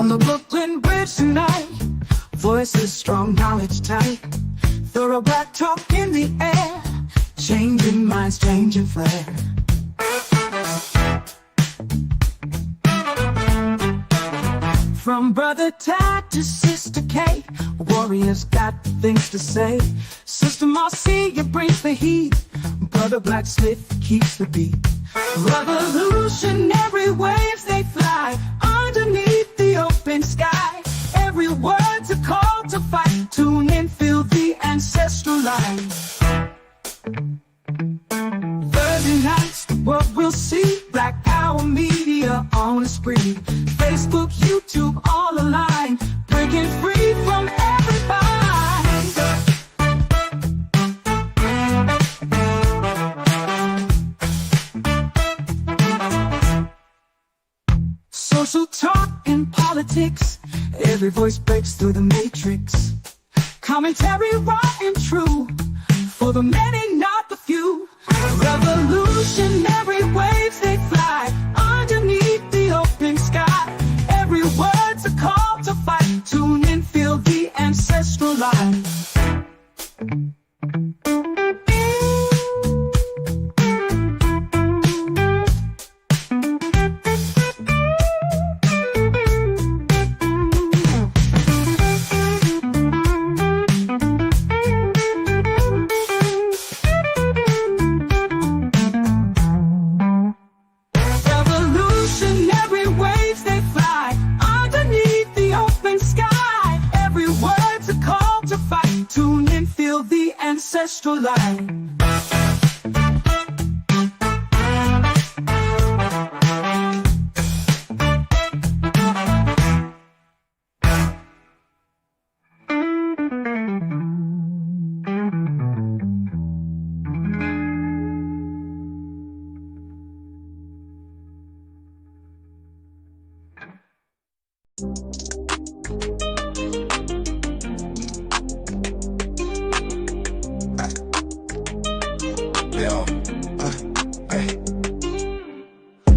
On the Brooklyn Bridge tonight, voices strong, knowledge tight, thorough black talk in the air, changing minds, changing flair. From Brother Tad to Sister K, warriors got things to say. Sister Marcia brings the heat, Brother Blacksmith keeps the beat. Revolutionary waves they fly underneath the open sky. Every word's a call to fight. Tune in, feel the ancestral light. Thursday nights, the world will see Black Power Media on the spree. Facebook, YouTube, all aligned, breaking free from every bind. Social talk and politics, every voice breaks through the matrix. Commentary raw and true, for the many, not the few. Revolutionary waves they fly underneath the open sky. Every word's a call to fight. Tune in, feel the ancestral light. Ancestral line.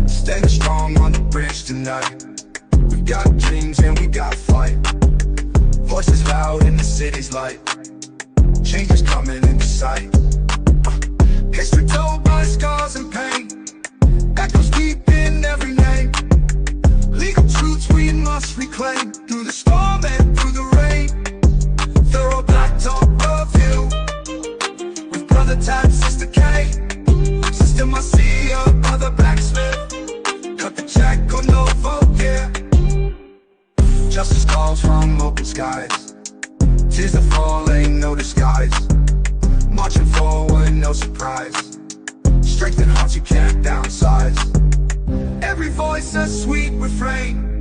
Standing strong on the bridge tonight. We got dreams and we got fight. Voices loud in the city's light. Change is coming into sight. History told by scars and pain. Echoes deep in every name. Legal truths we must reclaim. Through the storm and through the rain. Thorough black talk review. With Brother Tad, Sister K, Sister Marcia, Brother Blacksmith. Cut the check or no vote, yeah. Justice calls from open skies. Tis the fall, ain't no disguise. Marching forward, no surprise. Strengthen hearts, you can't downsize. Every voice a sweet refrain.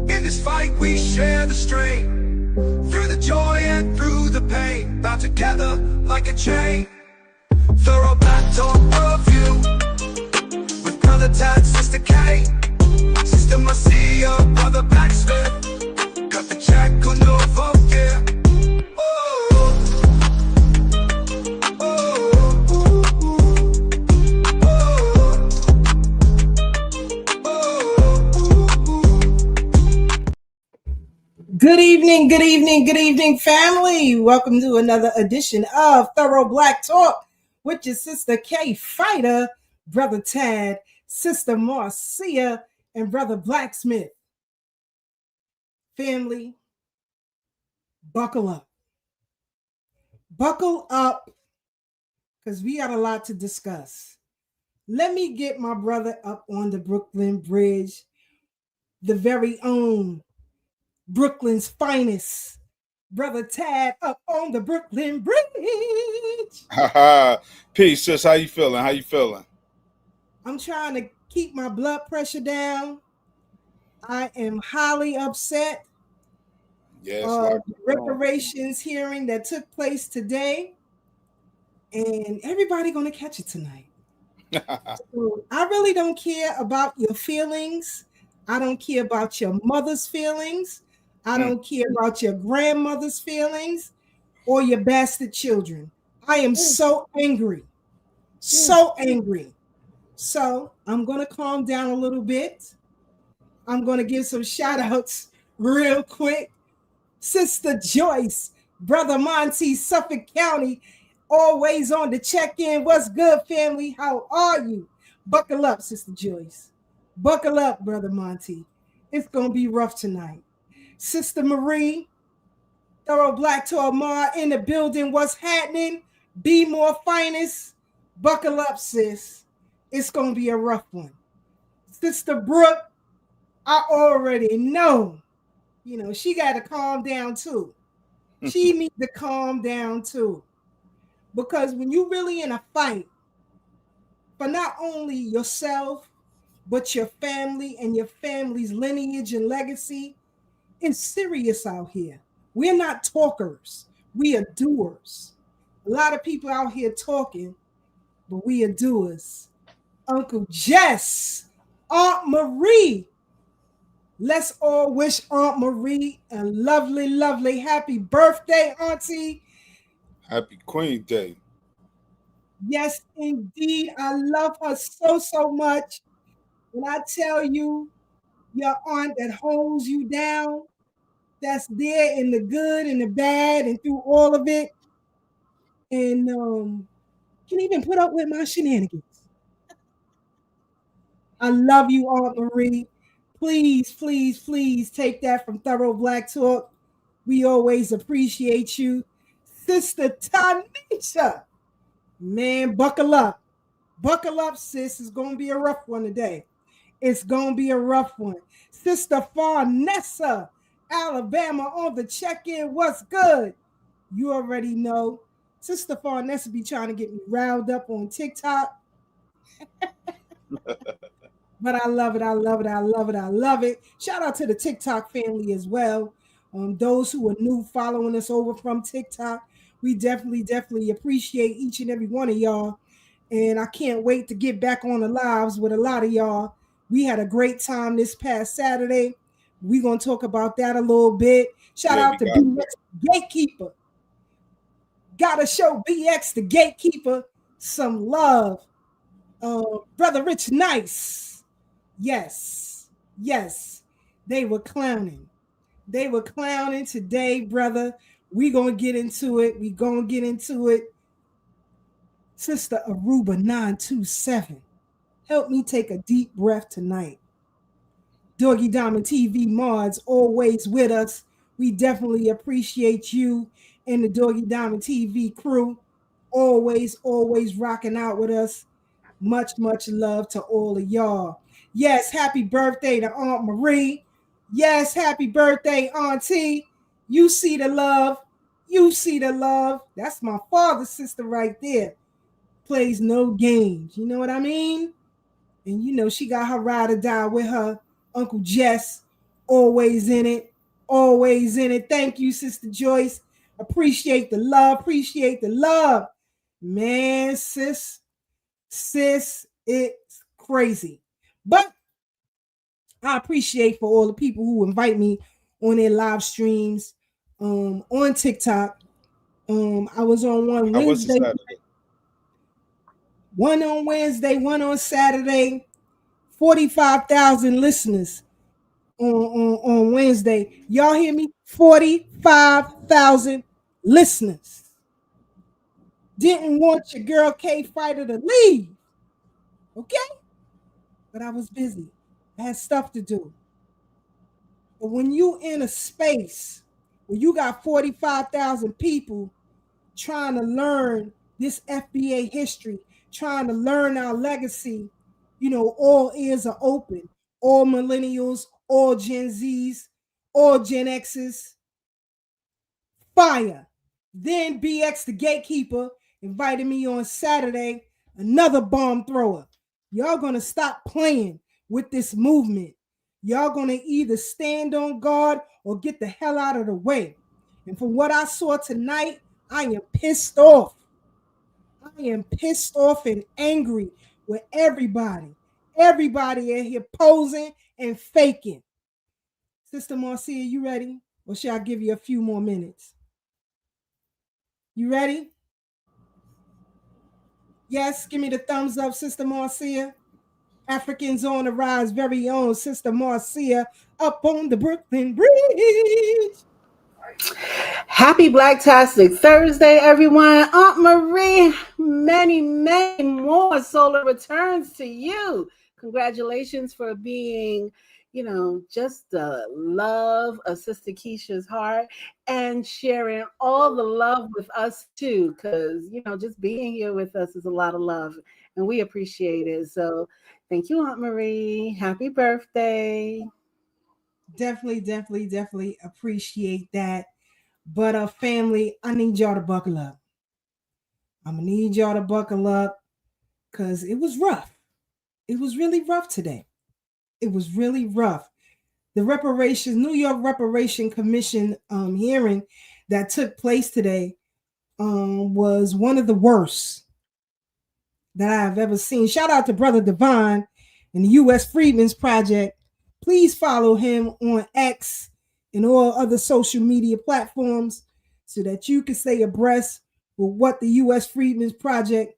In this fight we share the strain. Through the joy and through the pain, bound together like a chain. Thorough black talk review. With Brother Tad, Sister K, Sister Marcia, Brother Blacksmith. Cut the check or no vote, yeah. Good evening, good evening, good evening, family. Welcome to another edition of Thorough Black Talk with your Sister K Fighter, Brother Tad, Sister Marcia, and Brother Blacksmith. Family, buckle up. Buckle up, because we got a lot to discuss. Let me get my brother up on the Brooklyn Bridge, the very own Brooklyn's finest, Brother Tad, up on the Brooklyn Bridge. Peace, sis. How you feeling? How you feeling? I'm trying to keep my blood pressure down. I am highly upset. Yes. Reparations hearing that took place today, and everybody gonna catch it tonight. So I really don't care about your feelings. I don't care about your mother's feelings. I don't care about your grandmother's feelings or your bastard children. I am so angry. So angry. So I'm going to calm down a little bit. I'm going to give some shout outs real quick. Sister Joyce, Brother Monty, Suffolk County, always on the check-in. What's good, family? How are you? Buckle up, Sister Joyce. Buckle up, Brother Monty. It's going to be rough tonight. Sister Marie, Thorough Black to Amar in the building. What's happening? Be more finest. Buckle up, sis. It's going to be a rough one. Sister Brooke, I already know. You know, she got to calm down too. She needs to calm down too. Because when you're really in a fight for not only yourself, but your family and your family's lineage and legacy, it's serious out here. We're not talkers. We are doers. A lot of people out here talking, but we are doers. Uncle Jess, Aunt Marie. Let's all wish Aunt Marie a lovely, lovely happy birthday, Auntie. Happy Queen Day. Yes, indeed. I love her so, so much. When I tell you, your aunt that holds you down, that's there in the good and the bad and through all of it, and can even put up with my shenanigans. I love you, Aunt Marie. Please, please, please take that from Thorough Black Talk. We always appreciate you. Sister Tanisha, man, buckle up. Buckle up, sis. It's going to be a rough one today. It's going to be a rough one. Sister Farnessa, Alabama on the check-in. What's good? You already know. Sister Farnessa be trying to get me riled up on TikTok. But I love it. I love it. I love it. I love it. Shout out to the TikTok family as well. Those who are new following us over from TikTok, we definitely appreciate each and every one of y'all. And I can't wait to get back on the lives with a lot of y'all. We had a great time this past Saturday. We're going to talk about that a little bit. Shout out to BX Gatekeeper. Gotta show BX the Gatekeeper some love. Brother Rich Nice. Yes. They were clowning. They were clowning today, brother. We gonna get into it. Sister Aruba 927. Help me take a deep breath tonight. Doggy Diamond TV mods always with us. We definitely appreciate you and the Doggy Diamond TV crew. Always rocking out with us. Much love to all of y'all. Yes, happy birthday to Aunt Marie. Yes, happy birthday, Auntie. You see the love. That's my father's sister right there. Plays no games. You know what I mean? And you know, she got her ride or die with her Uncle Jess. Always in it. Thank you, Sister Joyce. Appreciate the love. Man, sis, it's crazy. But I appreciate for all the people who invite me on their live streams on TikTok. I was on one Wednesday. One on Wednesday, one on Saturday. 45,000 listeners on Wednesday. Y'all hear me? 45,000 listeners. Didn't want your girl K Fighter to leave. Okay? But I was busy. I had stuff to do. But when you in a space where you got 45,000 people trying to learn this FBA history, trying to learn our legacy, you know, all ears are open. All millennials, all Gen Zs, all Gen Xs. Fire. Then BX the Gatekeeper invited me on Saturday, another bomb thrower. Y'all gonna stop playing with this movement. Y'all gonna either stand on guard or get the hell out of the way. And from what I saw tonight, I am pissed off. And angry with everybody. Everybody in here posing and faking. Sister Marcia, you ready? Or should I give you a few more minutes? You ready? Yes, give me the thumbs up, Sister Marcia. Africans on the rise, very own Sister Marcia up on the Brooklyn Bridge. Happy Blacktastic Thursday, everyone. Aunt Marie, many, many more solar returns to you. Congratulations for being, just the love of Sister Keisha's heart and sharing all the love with us too. Because, just being here with us is a lot of love and we appreciate it. So thank you, Aunt Marie. Happy birthday. Definitely appreciate that. But family, I need y'all to buckle up. I'm gonna need y'all to buckle up because it was rough. It was really rough today. It was really rough. The New York Reparation Commission hearing that took place today was one of the worst that I have ever seen. Shout out to Brother Divine and the U.S. Freedmen's Project. Please follow him on X and all other social media platforms so that you can stay abreast with what the U.S. Freedmen's Project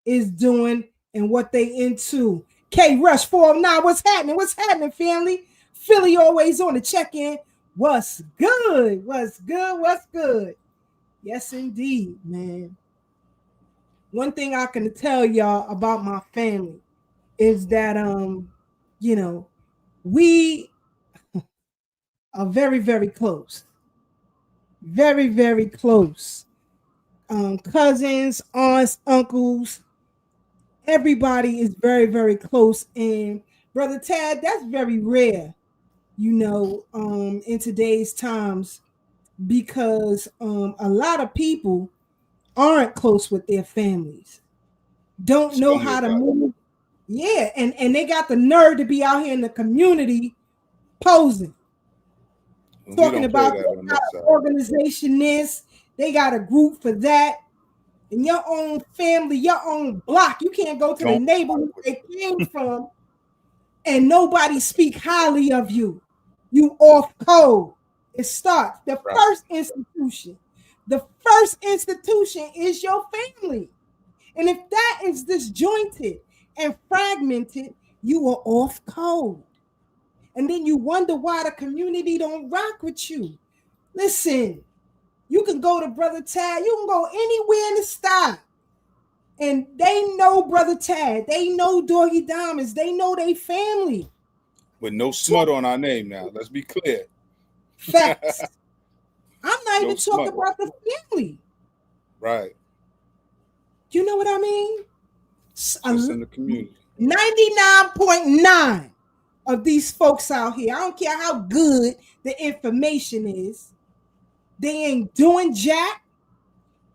is doing and what they into. K Rush 409, what's happening? What's happening, family? Philly always on the check-in. What's good? What's good? What's good? Yes, indeed, man. One thing I can tell y'all about my family is that we are very, very close. Very, very close. Cousins, aunts, uncles, everybody is very, very close. And Brother Tad, that's very rare, in today's times, because a lot of people aren't close with their families, don't know how to move. Yeah, and they got the nerve to be out here in the community posing, talking about they got an organization this, they got a group for that. In your own family, your own block, you can't go to the neighborhood they came from and nobody speak highly of you. You off code. It starts. The first institution is your family. And if that is disjointed and fragmented, you are off code. And then you wonder why the community don't rock with you. Listen, you can go to Brother Tad. You can go anywhere in the style. And they know Brother Tad. They know Doggy Diamonds. They know they family. With no smut on our name now. Let's be clear. Facts. I'm not even talking about the family. Right. You know what I mean? Just in the community. 99.9 of these folks out here, I don't care how good the information is, they ain't doing jack.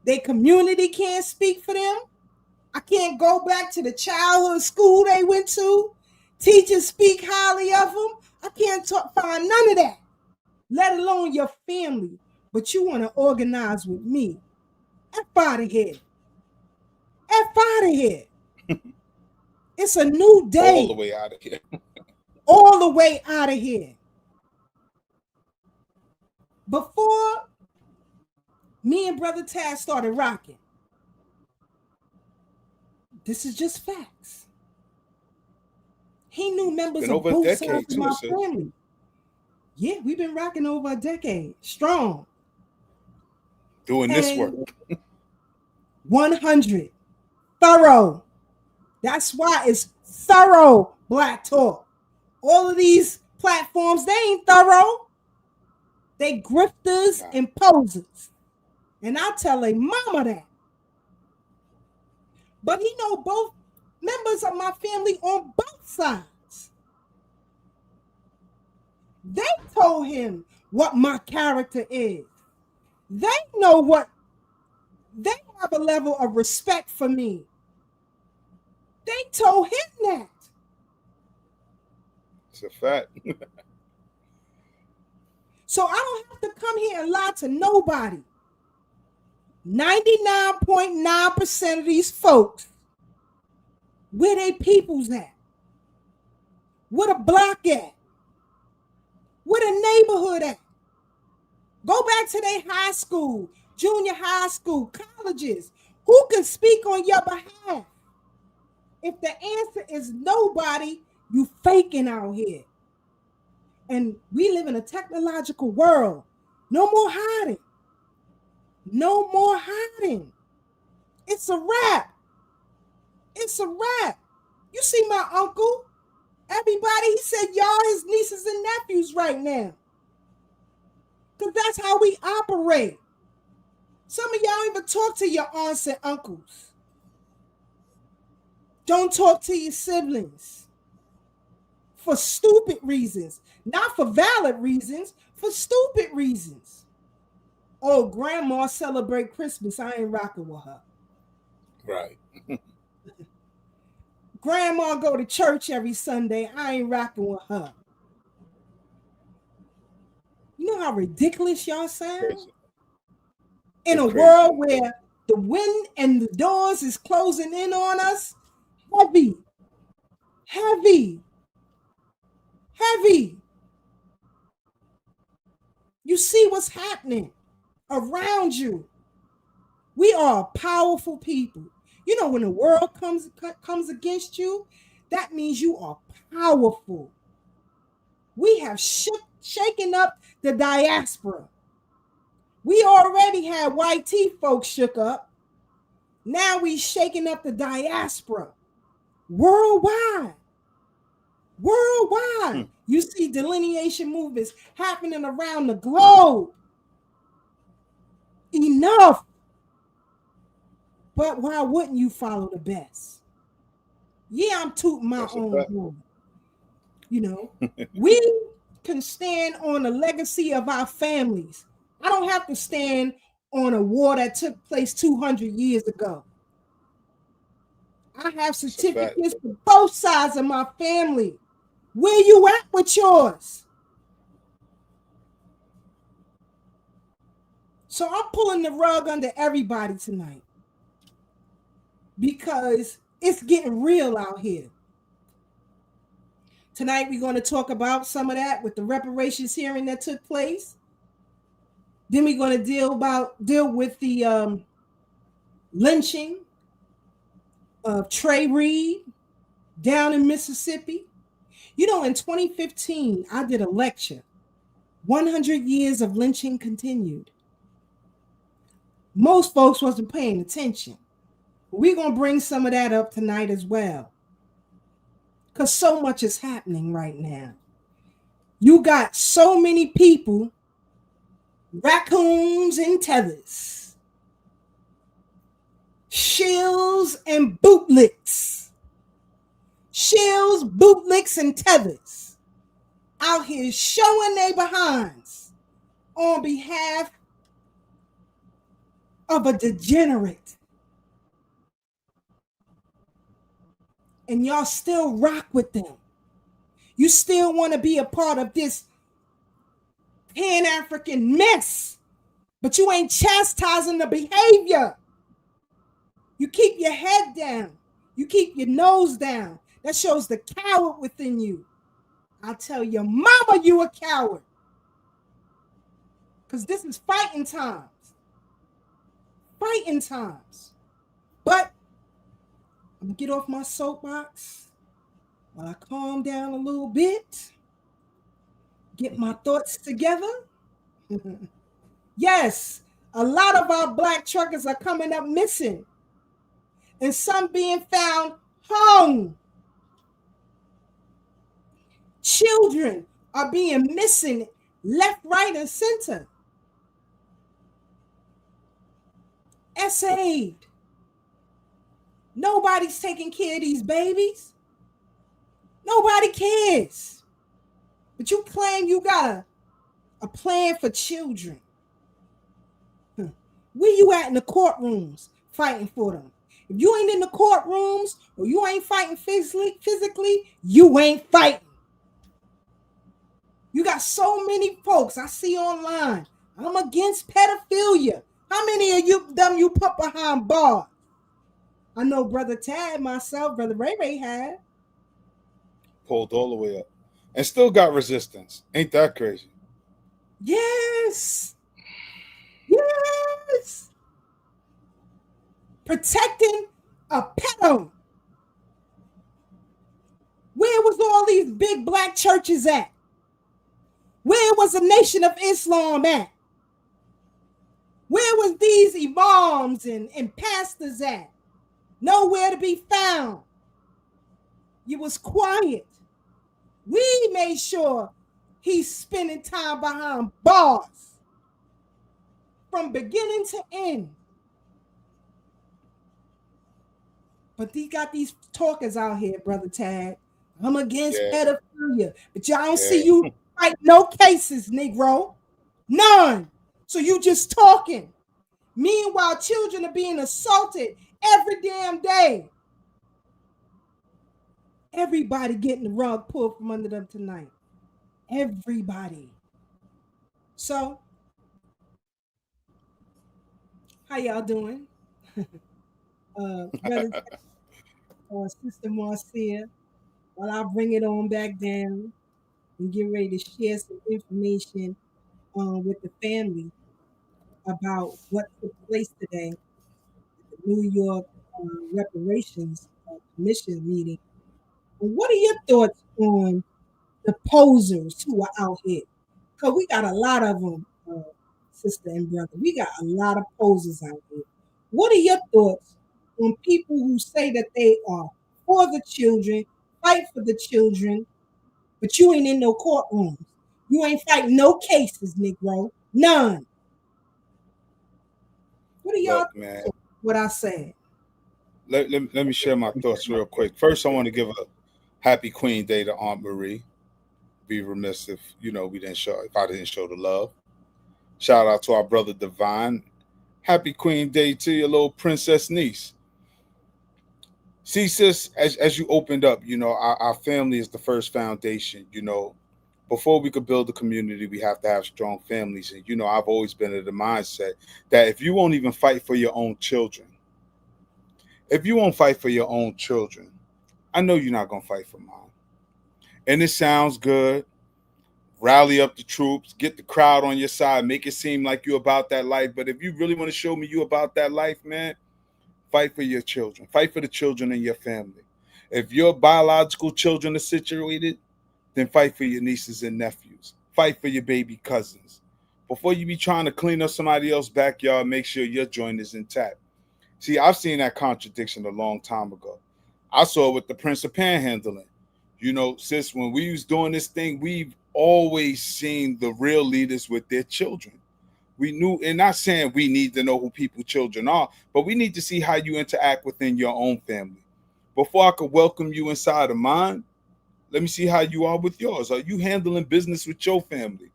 Their community can't speak for them. I can't go back to the childhood school they went to. Teachers speak highly of them. I can't find none of that, let alone your family. But you want to organize with me. F out of here. F out of here. It's a new day. All the way out of here. All the way out of here. Before me and Brother Tad started rocking, this is just facts. He knew members of both sides of my family. Yeah, we've been rocking over a decade. Strong. Doing this work. 100. Thorough. That's why it's thorough Black Talk. All of these platforms, they ain't thorough. They grifters and posers. And I tell a mama that. But he know both members of my family on both sides. They told him what my character is. They know what, they have a level of respect for me. They told him that. It's a fact. So I don't have to come here and lie to nobody. 99.9% of these folks, where they peoples at? Where the block at? Where the neighborhood at? Go back to their high school, junior high school, colleges. Who can speak on your behalf? If the answer is nobody, you faking out here. And we live in a technological world. No more hiding. No more hiding. It's a wrap. It's a wrap. You see my uncle? Everybody, he said y'all his nieces and nephews right now. Because that's how we operate. Some of y'all even talk to your aunts and uncles. Don't talk to your siblings. For stupid reasons. Not for valid reasons, for stupid reasons. Oh, grandma celebrate Christmas. I ain't rocking with her. Right. Grandma go to church every Sunday. I ain't rocking with her. You know how ridiculous y'all sound? Crazy. In It's a crazy. world where the wind and the doors is closing in on us, heavy, heavy, heavy. You see what's happening around you. We are powerful people. You know, when the world comes against you, that means you are powerful. We have shaken up the diaspora. We already had white tea folks shook up. Now we shaking up the diaspora. Worldwide. Worldwide. You see delineation movements happening around the globe. Enough. But why wouldn't you follow the best? Yeah, I'm tooting my own horn. You know, we can stand on the legacy of our families. I don't have to stand on a war that took place 200 years ago. I have certificates for both sides of my family. Where you at with yours? So I'm pulling the rug under everybody tonight because it's getting real out here. Tonight we're going to talk about some of that with the reparations hearing that took place. Then we're going to deal with the lynching of Trey Reed down in Mississippi. You know, in 2015, I did a lecture, 100 Years of Lynching Continued. Most folks wasn't paying attention. We're going to bring some of that up tonight as well. Because so much is happening right now. You got so many people, raccoons and tethers, shills and bootlicks, shills, bootlicks, and tethers out here showing their behinds on behalf of a degenerate. And y'all still rock with them. You still want to be a part of this Pan-African mess, but you ain't chastising the behavior. You keep your head down. You keep your nose down. That shows the coward within you. I'll tell your mama you a coward. Because this is fighting times. Fighting times. But I'm going to get off my soapbox while I calm down a little bit. Get my thoughts together. Yes, a lot of our black truckers are coming up missing. And some being found hung. Children are being missing left, right, and center. Essayed. Nobody's taking care of these babies. Nobody cares. But you claim you got a plan for children. Where you at in the courtrooms fighting for them? If you ain't in the courtrooms or you ain't fighting physically, you ain't fighting. You got so many folks I see online. I'm against pedophilia. How many of them you put behind bars? I know Brother Tad, myself, Brother Ray Ray had. Pulled all the way up. And still got resistance. Ain't that crazy? Yes. Yes. Protecting a pedo. Where was all these big black churches at? Where was the Nation of Islam at? Where was these imams and pastors at? Nowhere to be found. You was quiet. We made sure he's spending time behind bars from beginning to end. But he got these talkers out here, Brother Tag. I'm against pedophilia. But y'all don't see you fight no cases, Negro. None. So you just talking. Meanwhile, children are being assaulted every damn day. Everybody getting the rug pulled from under them tonight. Everybody. So, how y'all doing? Brother, Sister Marcia, while I bring it on back down and get ready to share some information with the family about what took place today at the New York Reparations Commission meeting. What are your thoughts on the posers who are out here? Because we got a lot of them, sister and brother. We got a lot of posers out here. What are your thoughts on people who say that they are for the children, fight for the children, but you ain't in no courtrooms? You ain't fighting no cases, Negro. None. What are y'all man? What I said? Let me share my thoughts real quick. First, I want to give a happy Queen Day to Aunt Marie. Be remiss if if I didn't show the love. Shout out to our brother Divine. Happy Queen Day to your little princess niece. See, sis, as you opened up, our family is the first foundation. Before we could build a community, we have to have strong families. And I've always been of the mindset that if you won't even fight for your own children, I know you're not gonna fight for mine. And it sounds good. Rally up the troops, get the crowd on your side, make it seem like you're about that life. But if you really want to show me you about that life, man, fight for your children. Fight for the children in your family. If your biological children are situated, then fight for your nieces and nephews. Fight for your baby cousins. Before you be trying to clean up somebody else's backyard, make sure your joint is intact. See, I've seen that contradiction a long time ago. I saw it with the Prince of Panhandling. Sis, when we was doing this thing, we've always seen the real leaders with their children. We knew, and not saying we need to know who people's children are, but we need to see how you interact within your own family. Before I could welcome you inside of mine, let me see how you are with yours. Are you handling business with your family?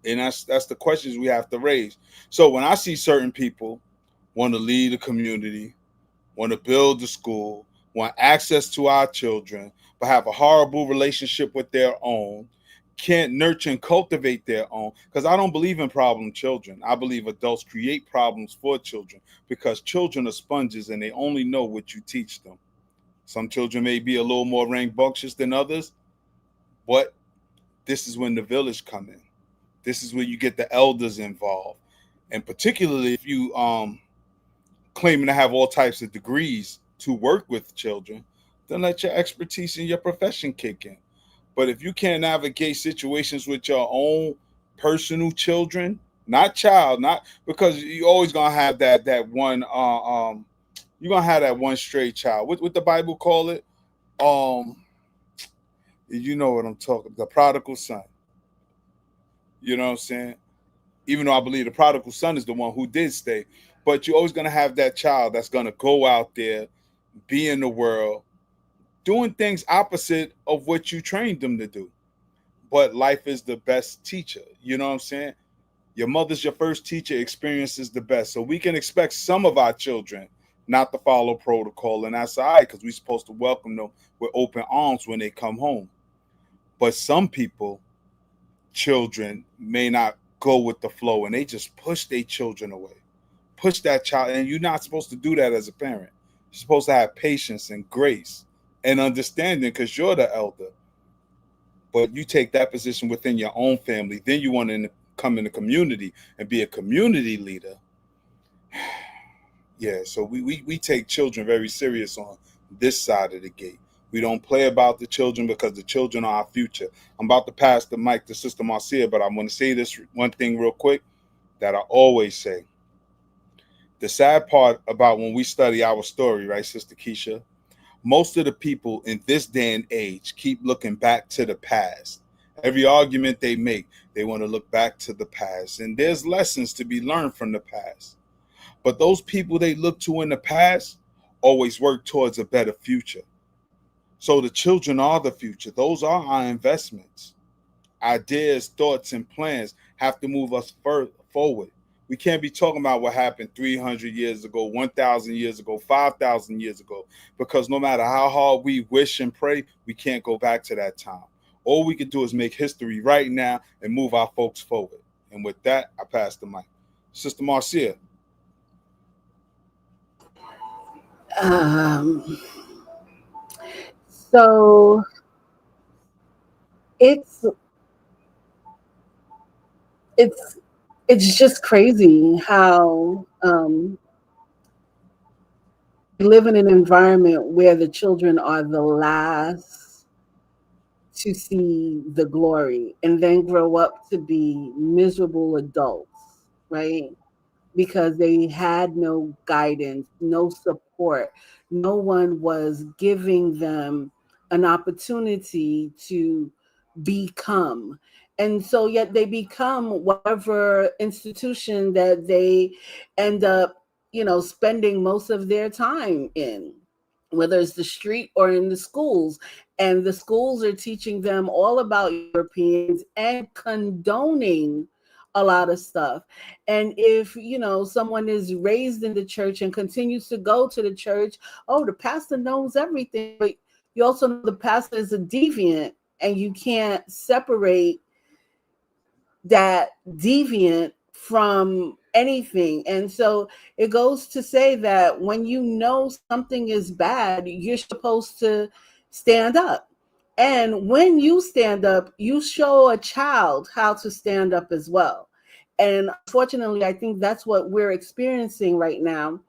And that's the questions we have to raise. So when I see certain people want to lead a community, want to build a school, want access to our children, but have a horrible relationship with their own, can't nurture and cultivate their own, because I don't believe in problem children. I believe adults create problems for children because children are sponges and they only know what you teach them. Some children may be a little more rambunctious than others, but this is when the village come in. This is where you get the elders involved. And particularly if you claiming to have all types of degrees to work with children, then let your expertise in your profession kick in. But if you can't navigate situations with your own personal children, not because you're always gonna have that one you're gonna have that one stray child. What the Bible call it? You know what I'm talking, the prodigal son. You know what I'm saying? Even though I believe the prodigal son is the one who did stay, but you're always gonna have that child that's gonna go out there, be in the world, doing things opposite of what you trained them to do. But life is the best teacher. You know what I'm saying? Your mother's your first teacher, experience is the best. So we can expect some of our children not to follow protocol, and that's all right, because we're supposed to welcome them with open arms when they come home. But some people, children, may not go with the flow, and they just push their children away. Push that child, and you're not supposed to do that as a parent. You're supposed to have patience and grace and understanding because you're the elder. But you take that position within your own family, then you want to come in the community and be a community leader. Yeah, so we take children very serious on this side of the gate. We don't play about the children because the children are our future. I'm about to pass the mic to Sister Marcia, but I'm going to say this one thing real quick that I always say. The sad part about when we study our story, right, Sister Keisha? Most of the people in this day and age keep looking back to the past. Every argument they make, they want to look back to the past. And there's lessons to be learned from the past. But those people they look to in the past always work towards a better future. So the children are the future. Those are our investments. Ideas, thoughts, and plans have to move us forward. We can't be talking about what happened 300 years ago, 1,000 years ago, 5,000 years ago, because no matter how hard we wish and pray, we can't go back to that time. All we can do is make history right now and move our folks forward. And with that, I pass the mic. Sister Marcia. So it's just crazy how we live in an environment where the children are the last to see the glory and then grow up to be miserable adults, right? Because they had no guidance, no support. No one was giving them an opportunity to become. And so yet they become whatever institution that they end up, spending most of their time in, whether it's the street or in the schools. And the schools are teaching them all about Europeans and condoning a lot of stuff. And if someone is raised in the church and continues to go to the church, oh, the pastor knows everything, but you also know the pastor is a deviant, and you can't separate that deviant from anything. And so it goes to say that when you know something is bad, you're supposed to stand up. And when you stand up, you show a child how to stand up as well. And unfortunately, I think that's what we're experiencing right now.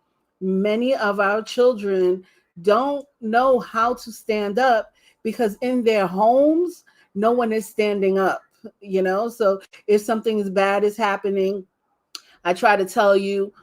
Many of our children don't know how to stand up because in their homes, no one is standing up, So if something bad is happening, I try to tell you,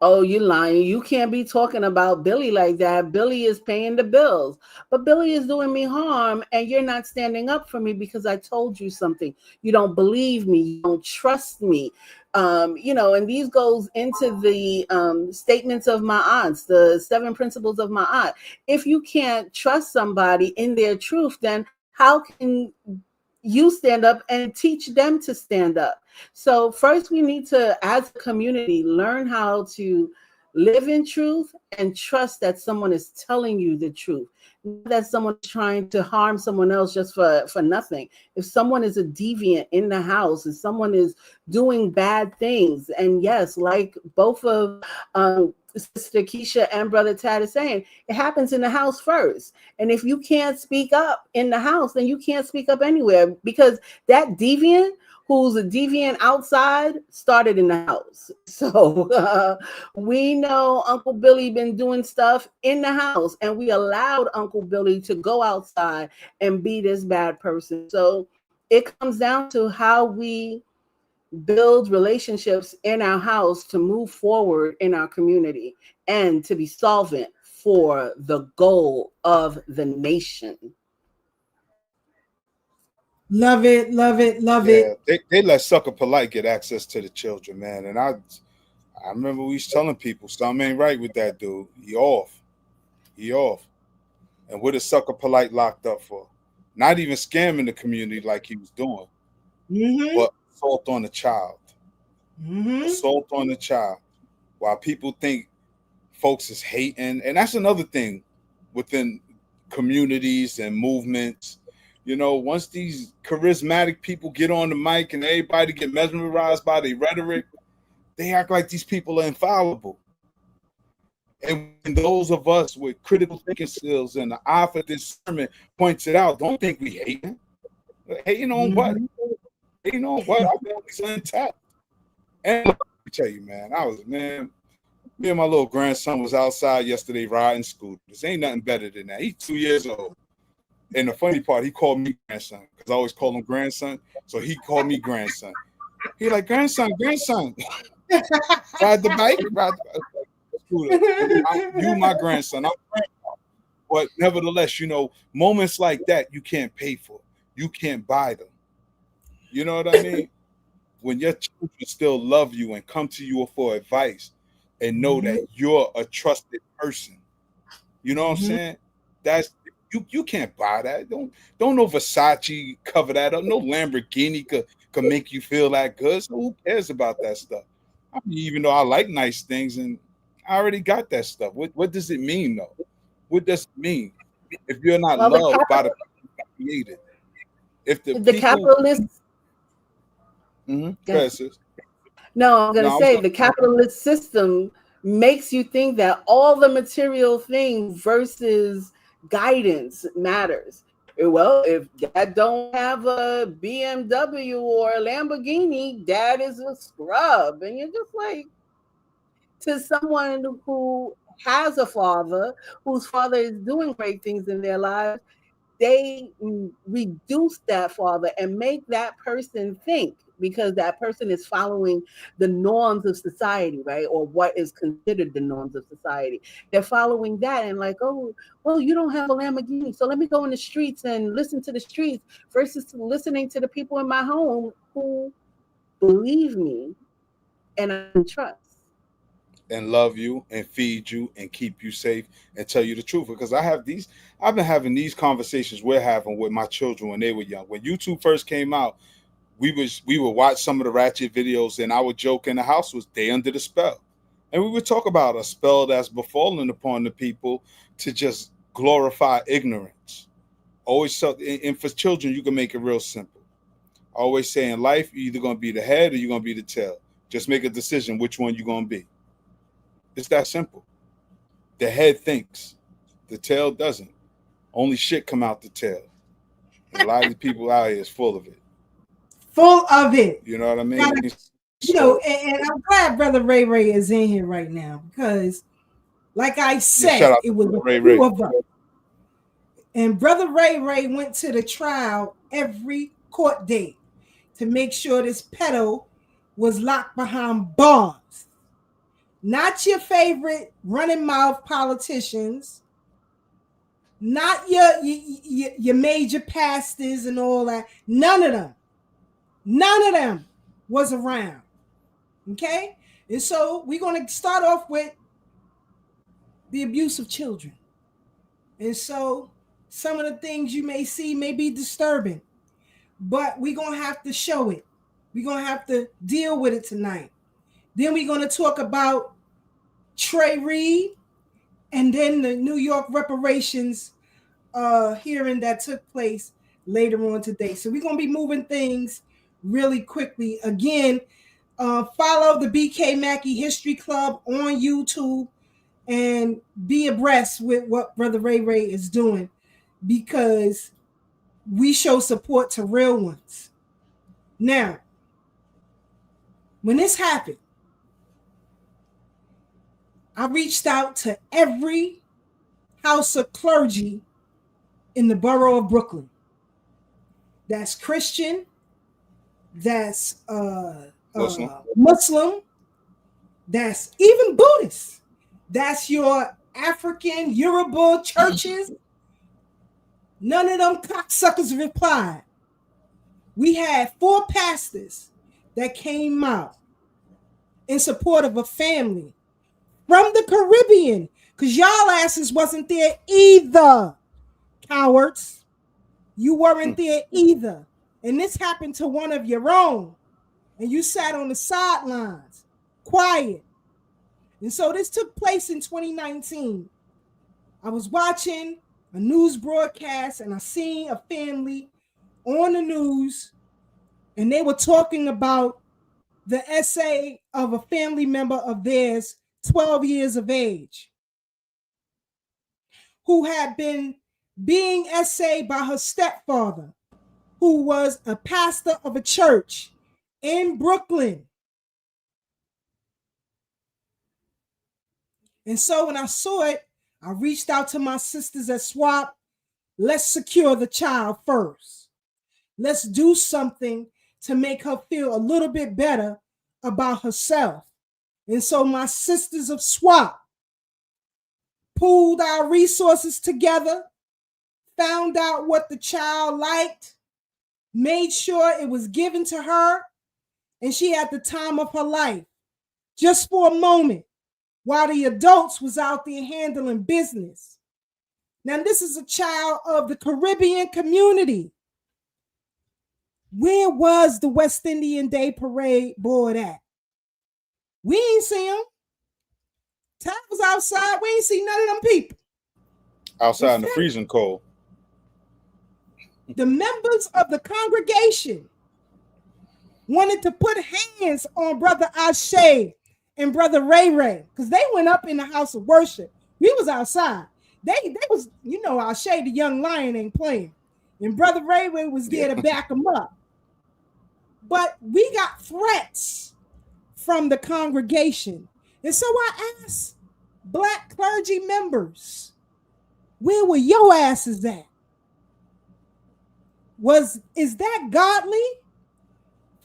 oh, you're lying. You can't be talking about Billy like that. Billy is paying the bills, but Billy is doing me harm, and you're not standing up for me because I told you something. You don't believe me. You don't trust me. And these goes into the statements of my aunts, the 7 principles of my aunt. If you can't trust somebody in their truth, then how can you stand up and teach them to stand up? So first we need to, as a community, learn how to live in truth and trust that someone is telling you the truth, not that someone is trying to harm someone else just for nothing. If someone is a deviant in the house, if someone is doing bad things, and yes, like both of Sister Keisha and Brother Tad is saying, it happens in the house first. And if you can't speak up in the house, then you can't speak up anywhere, because that deviant who's a deviant outside started in the house. So we know Uncle Billy been doing stuff in the house, and we allowed Uncle Billy to go outside and be this bad person. So it comes down to how we build relationships in our house to move forward in our community and to be solvent for the goal of the nation. Love it, love it, love it. They let Sucker Polite get access to the children, man. And I remember we was telling people something ain't right with that dude. He off. And what is Sucker Polite locked up for? Not even scamming the community like he was doing, but assault on a child. Assault on a child. While people think folks is hating, and that's another thing within communities and movements. Once these charismatic people get on the mic and everybody get mesmerized by their rhetoric, they act like these people are infallible. And when those of us with critical thinking skills and the eye for discernment points it out, don't think we hating. Hating on what? Hating on what? Our family's intact. And let me tell you, man, me and my little grandson was outside yesterday riding scooters. Ain't nothing better than that. He's 2 years old. And the funny part, he called me grandson because I always call him grandson. So he called me grandson. He like, grandson, ride the bike, you my grandson. I'm grandpa. But nevertheless, moments like that you can't pay for. You can't buy them. You know what I mean? When your children still love you and come to you for advice and know that you're a trusted person. You know what I'm saying? That's you can't buy that. Don't no Versace cover that up. No Lamborghini could make you feel that good. So who cares about that stuff? I mean, even though I like nice things and I already got that stuff. What does it mean though? What does it mean if you're not loved by the people that created? If the capitalists. No, I'm going to say the capitalist system makes you think that all the material things versus guidance matters. Well, if dad don't have a BMW or a Lamborghini, dad is a scrub. And you're just like, to someone who has a father, whose father is doing great things in their lives, they reduce that father and make that person think, because that person is following the norms of society, right? Or what is considered the norms of society. They're following that and like, oh, well, you don't have a Lamborghini, so let me go in the streets and listen to the streets versus listening to the people in my home who believe me and I can trust. And love you and feed you and keep you safe and tell you the truth. Because I've been having these conversations we're having with my children when they were young. When YouTube first came out, we would watch some of the ratchet videos, and I would joke in the house was they under the spell. And we would talk about a spell that's befallen upon the people to just glorify ignorance. Always, and for children, you can make it real simple. I always say in life, you're either going to be the head or you're going to be the tail. Just make a decision which one you're going to be. It's that simple. The head thinks, the tail doesn't. Only shit come out the tail. And a lot of the people out here is full of it. Full of it. You know what I mean? And I'm glad Brother Ray Ray is in here right now because, like I said, it was a few of us. And Brother Ray Ray went to the trial every court date to make sure this pedo was locked behind bars. Not your favorite running mouth politicians, not your major pastors and all that. None of them was around. Okay? And so we're going to start off with the abuse of children. And so some of the things you may see may be disturbing, but we're going to have to show it. We're going to have to deal with it tonight. Then we're going to talk about Trey Reed and then the New York reparations hearing that took place later on today. So we're going to be moving things really quickly. Again, follow the BK Mackey History Club on YouTube and be abreast with what Brother Ray Ray is doing because we show support to real ones. Now, when this happened, I reached out to every house of clergy in the borough of Brooklyn. That's Christian, that's Muslim, that's even Buddhist. That's your African, Yoruba churches. None of them cocksuckers replied. We had 4 pastors that came out in support of a family from the Caribbean, because y'all asses wasn't there either, cowards. You weren't there either. And this happened to one of your own. And you sat on the sidelines, quiet. And so this took place in 2019. I was watching a news broadcast and I seen a family on the news and they were talking about the essay of a family member of theirs, 12 years of age, who had been being essayed by her stepfather, who was a pastor of a church in Brooklyn. And so when I saw it, I reached out to my sisters at SWAP, let's secure the child first. Let's do something to make her feel a little bit better about herself. And so my sisters of SWAT pooled our resources together, found out what the child liked, made sure it was given to her, and she had the time of her life just for a moment while the adults was out there handling business. Now, this is a child of the Caribbean community. Where was the West Indian Day Parade board at? We ain't see him. Ty was outside. We ain't see none of them people. Outside in the freezing cold. The members of the congregation wanted to put hands on Brother Ashe and Brother Ray Ray because they went up in the house of worship. We was outside. They was, Ashe, the young lion, ain't playing. And Brother Ray Ray was there to back him up. But we got threats from the congregation. And so I asked Black clergy members, where were your asses at? Is that godly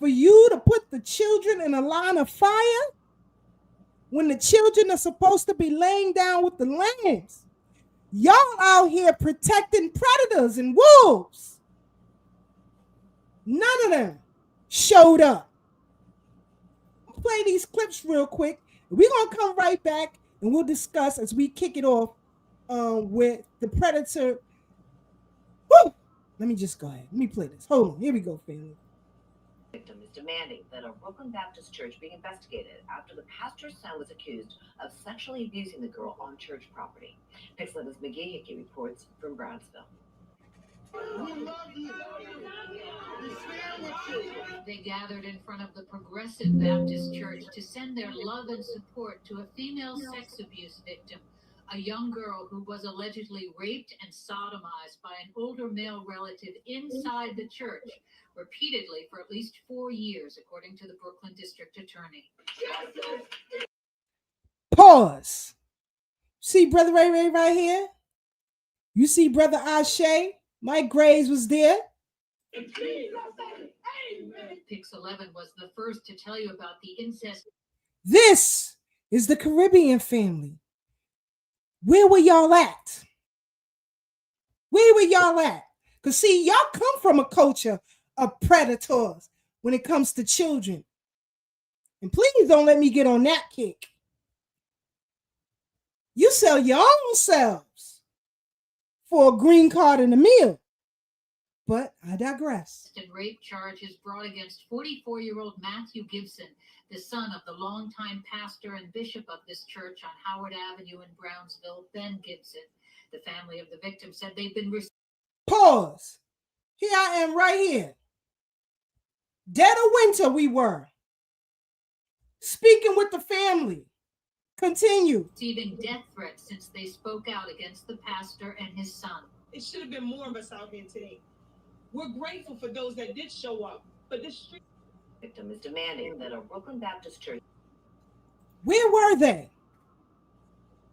for you to put the children in a line of fire when the children are supposed to be laying down with the lambs? Y'all out here protecting predators and wolves. None of them showed up. I'll play these clips real quick. We're going to come right back and we'll discuss as we kick it off with the predator. Woo! Let me just go ahead. Let me play this. Hold on. Here we go, family. Victim is demanding that a Brooklyn Baptist church be investigated after the pastor's son was accused of sexually abusing the girl on church property. Pix 11's McGee Hickey reports from Brownsville. We love you. We stand with you. They gathered in front of the Progressive Baptist Church to send their love and support to a female sex abuse victim, a young girl who was allegedly raped and sodomized by an older male relative inside the church repeatedly for at least 4 years, according to the Brooklyn District Attorney. Pause. See Brother Ray Ray right here? You see Brother Ashe? Mike Graves was there. Pix 11 was the first to tell you about the incest. This is the Caribbean family. Where were y'all at? Where were y'all at? Because see, y'all come from a culture of predators when it comes to children. And please don't let me get on that kick. You sell your own selves for a green card and a meal. But I digress. And rape charges brought against 44-year-old Matthew Gibson, the son of the longtime pastor and bishop of this church on Howard Avenue in Brownsville, Ben Gibson. The family of the victim said they've been... Pause. Here I am right here. Dead of winter we were. Speaking with the family. Continue. Receiving death threats since they spoke out against the pastor and his son. It should have been more of us out here today. We're grateful for those that did show up, but this street... Victim is demanding that a Brooklyn Baptist church... Where were they?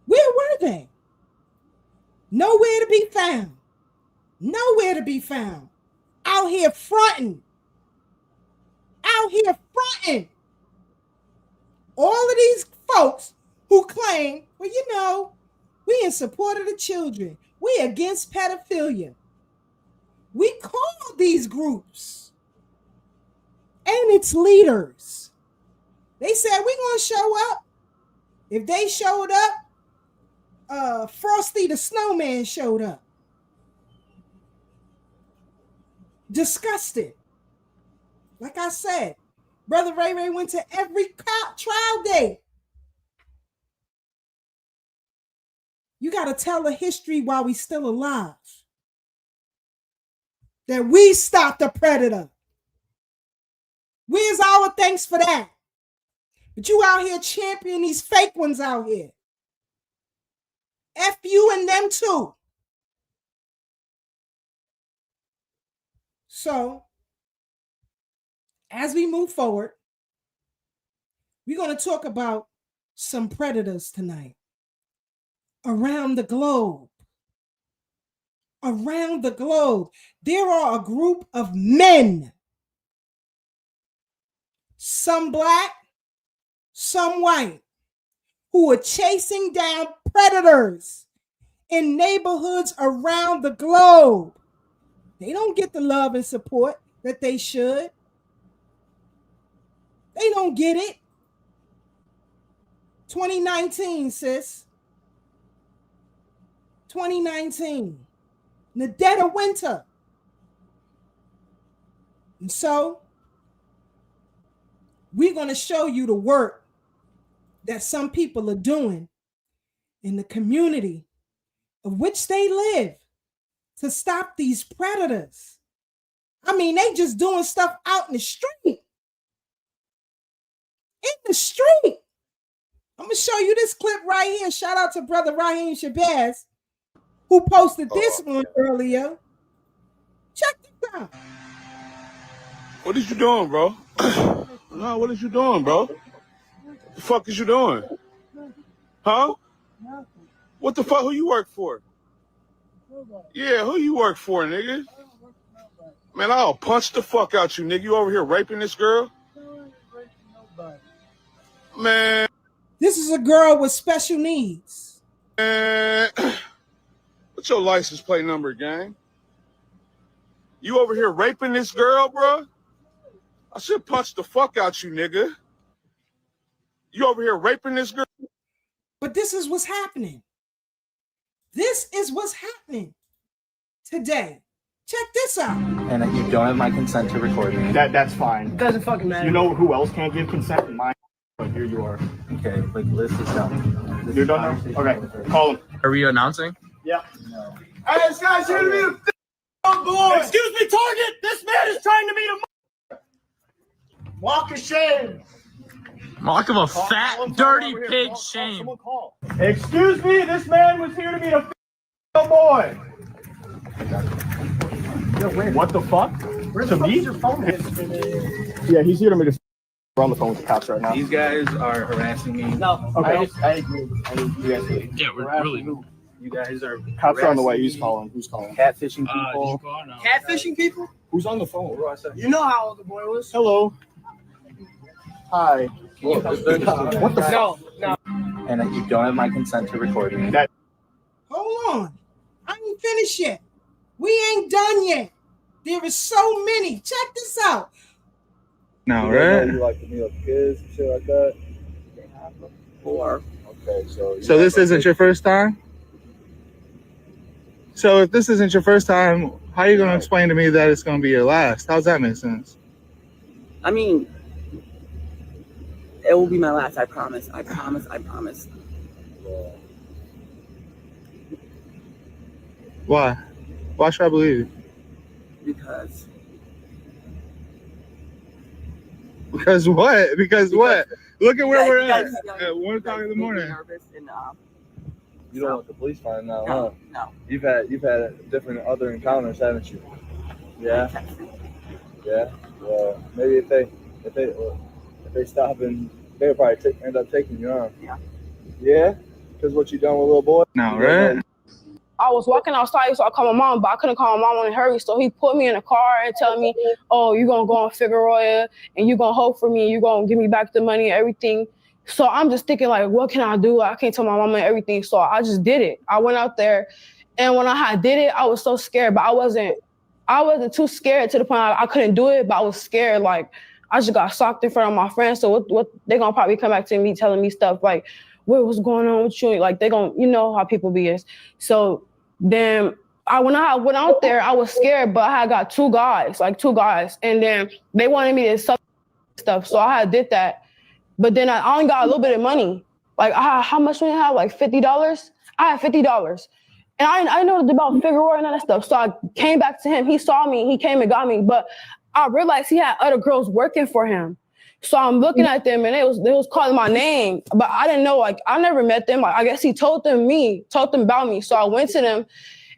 Where were they? Nowhere to be found. Nowhere to be found. Out here fronting. Out here fronting. All of these folks who claim, well, we in support of the children. We against pedophilia. We call these groups and its leaders. They said we're going to show up. If they showed up, Frosty the Snowman showed up. Disgusted. Like I said, Brother Ray Ray went to every trial day. You got to tell a history while we still alive. That we stopped the predator. Where's our thanks for that? But you out here championing these fake ones out here. F you and them too. So, as we move forward, we're going to talk about some predators tonight around the globe. around the globe. There are a group of men, some black, some white, who are chasing down predators in neighborhoods around the globe. They don't get the love and support that they should. They don't get it. 2019, sis. 2019. In the dead of winter. And so, we're going to show you the work that some people are doing in the community of which they live to stop these predators. I mean, they just doing stuff out in the street. In the street. I'm going to show you this clip right here. Shout out to brother Raheem Shabazz, who posted this one earlier. Check this out. What is you doing, bro? No, what is you doing, bro? The fuck is you doing? Huh? What the fuck? Who you work for? Yeah, who you work for, nigga? Man, I'll punch the fuck out you, nigga. You over here raping this girl? Man. This is a girl with special needs. Man. What's your license plate number, gang? You over here raping this girl, bro? I should punch the fuck out you, nigga. You over here raping this girl? But this is what's happening. This is what's happening today. Check this out. And you don't have my consent to record me. That's fine. Doesn't fucking matter. You know who else can't give consent? Mine. But here you are. Okay, like Liz is done. You're done now? Okay, call him. Are we announcing? Yeah. No. Hey, this guy's here to meet a boy. Excuse me, Target. This man is trying to meet a walk of shame. Walk of a fat, dirty pig shame. Call. Excuse me, this man was here to meet a boy. What the fuck? Where the fuck is your phone? Yeah, he's here to meet a. We're on the phone with the cops right now. These guys are harassing me. No, okay. I agree. I mean, you guys are. Yeah, we're really. You guys are. Cops are on the way. Who's calling? Who's calling? Catfishing people. Catfishing people? Who's on the phone? You know how old the boy was? Hello. Hi. What the fuck? No. And you don't have my consent to record me. Hold on. I ain't finished yet. We ain't done yet. There is so many. Check this out. No, right? You like to meet up kids and shit like that? Four. Okay, so this isn't your first time? So if this isn't your first time, how are you going to explain to me that it's going to be your last? How's that make sense? I mean, it will be my last. I promise. I promise. I promise. Why? Why should I believe you? Because what? Because what? Look at where we're at. At 1 o'clock in the morning. you don't want the police finding out, huh? No. You've had different other encounters, haven't you? Yeah. Yeah. Well, maybe if they stop and they'll probably end up taking you, huh? Yeah. Yeah. Because what you done with little boy? No, right? I was walking outside, so I called my mom, but I couldn't call my mom in a hurry. So he put me in a car and tell me, oh, you're going to go on Figueroa and you're going to hope for me. You're going to give me back the money and everything. So I'm just thinking, like, what can I do? I can't tell my mama everything. So I just did it. I went out there. And when I did it, I was so scared, but I wasn't too scared to the point I couldn't do it, but I was scared. Like, I just got socked in front of my friends. So what they're going to probably come back to me telling me stuff like, what's going on with you? Like, they're going to, you know how people be is. So then when I went out there, I was scared, but I had got two guys. And then they wanted me to stuff. So I did that. But then I only got a little bit of money. Like, how much do we have? Like $50? I had $50. And I know about Figueroa and all that stuff. So I came back to him. He saw me. He came and got me. But I realized he had other girls working for him. So I'm looking at them and they was calling my name, but I didn't know, like, I never met them. Like, I guess he told them about me. So I went to them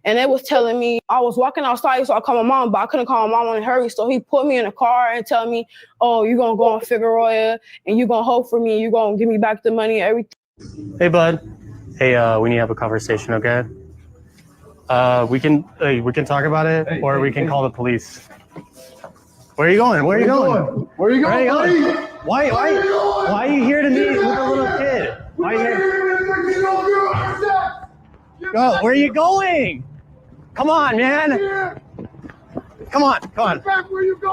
and they was telling me, I was walking outside, so I called my mom, but I couldn't call my mom in a hurry. So he put me in a car and tell me, oh, you're going to go on Figueroa and you're going to hope for me. You're going to give me back the money and everything. Hey, bud. Hey, we need to have a conversation, okay? We can talk about it, or we can call the police. Where are you going? Where are you going? Where are you going? Why are you here to meet with a little kid? Why are you here? Go. Where are you going? Come on, man. Come on.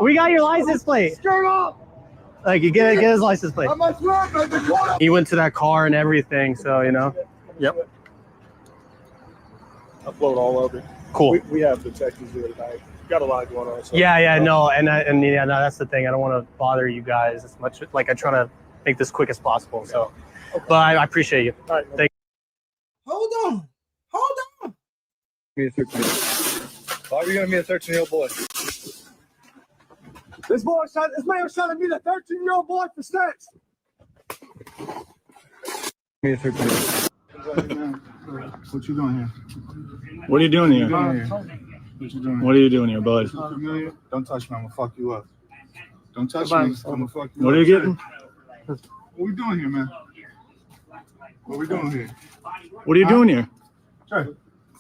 We got your license plate. Skirt off. Like, you get his license plate. He went to that car and everything, so you know. Yep. I float all over. Cool. We have detectives here tonight. Got a lot going on. So, Yeah, no, and that's the thing. I don't want to bother you guys as much. Like, I try to make this quick as possible. So, but I appreciate you. All right. Thank Hold on. Why are you gonna be a 13-year-old boy? This man was trying to meet a 13-year-old boy for sex. Me a 13-year-old. What you doing here? What are you doing here? What you doing? What are you doing here, bud? Familiar? Don't touch me. I'm gonna fuck you up. Don't touch me. I'm gonna fuck you up. What are you getting? What we doing here, man? What we doing here? What are you doing here? Trey,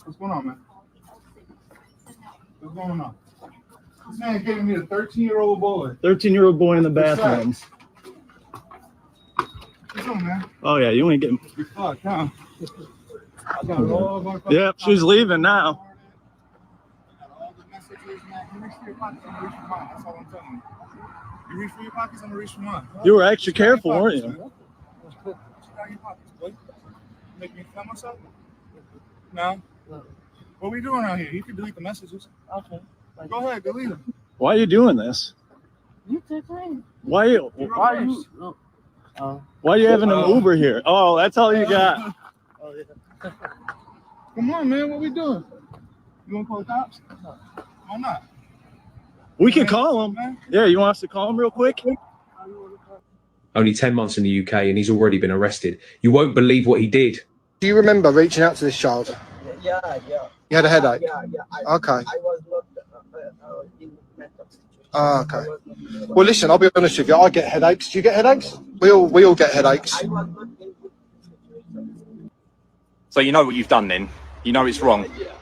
what's going on, man? What's going on? This man giving me a 13-year-old boy. 13-year-old boy in the bathroom. What's on, man? Oh yeah, you ain't getting. You fucked, huh? I got all my Yep, she's leaving now. all the messages, man. You reach for your pockets, I'm gonna reach for mine. That's all I'm telling you. You reach for your pockets, I'm gonna reach for mine. You were extra careful, weren't you? What you got in your pockets, boy? Make me film myself? No? What we doing out here? You can delete the messages. Okay. Go ahead, delete them. Why are you doing this? You take me. Why are you having an Uber here? Oh, that's all you got. Come on, man. What we doing? You want to call the cops? No. Why not? We can call him. Yeah, you want us to call him real quick? Only 10 months in the UK and he's already been arrested. You won't believe what he did. Do you remember reaching out to this child? Yeah. You had a headache? Yeah. Okay. I was not in mental situation. Okay. Well, listen, I'll be honest with you. I get headaches. Do you get headaches? We all get headaches. I was not in situation. So you know what you've done then? You know it's wrong. Yeah.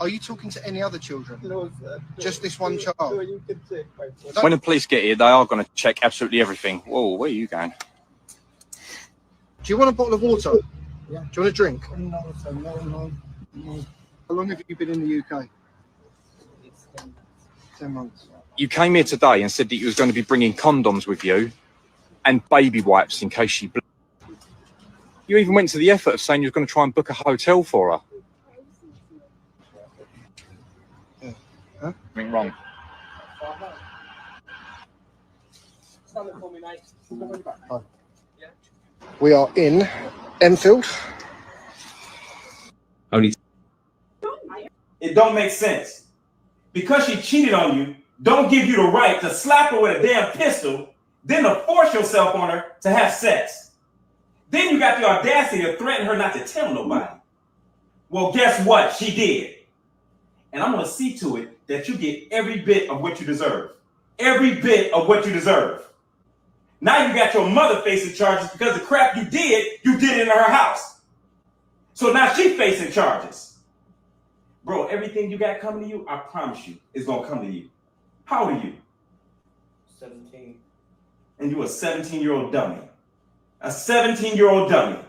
Are you talking to any other children? No, sir. Just this one child? No, you can check my phone. When the police get here, they are going to check absolutely everything. Whoa, where are you going? Do you want a bottle of water? Yeah. Do you want a drink? No, sir. No. How long have you been in the UK? It's 10 months. You came here today and said that you was going to be bringing condoms with you and baby wipes in case she blew. You even went to the effort of saying you were going to try and book a hotel for her. Yeah. Huh? Something wrong. We are in Enfield. Only It don't make sense. Because she cheated on you, don't give you the right to slap her with a damn pistol, then to force yourself on her to have sex. Then you got the audacity to threaten her not to tell nobody. Well, guess what? She did. And I'm going to see to it that you get every bit of what you deserve. Every bit of what you deserve. Now you got your mother facing charges because the crap you did in her house. So now she's facing charges. Bro, everything you got coming to you, I promise you, is going to come to you. How old are you? 17. And you a 17-year-old dummy. A 17-year-old dummy.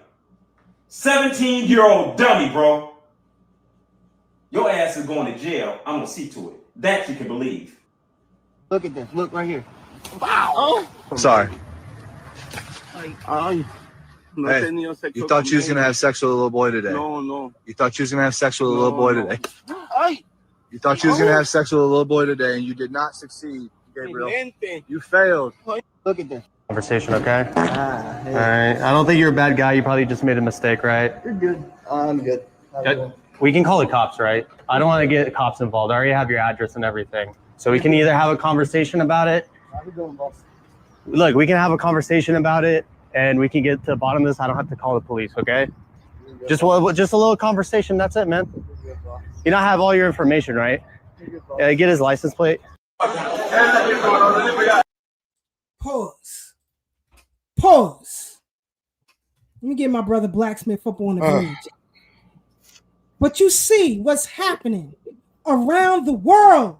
17-year-old dummy, bro. Your ass is going to jail. I'm going to see to it. That you can believe. Look at this. Look right here. Wow. Sorry. Hey, you thought you was gonna have sex with a little boy today? No. You thought you was gonna have sex with a little boy today? You thought you was gonna have sex with a little boy today, and you did not succeed, Gabriel. You failed. Look at this. Conversation, okay? All right. I don't think you're a bad guy. You probably just made a mistake, right? You're good. I'm good. We can call the cops, right? I don't want to get cops involved. I already have your address and everything. So we can either have a conversation about it. How we doing, boss? Look, we can have a conversation about it, and we can get to the bottom of this. I don't have to call the police, okay? Just a little conversation. That's it, man. You don't have all your information, right? Yeah, get his license plate. Pause. Let me get my brother Blacksmith up on the bridge. But you see what's happening around the world.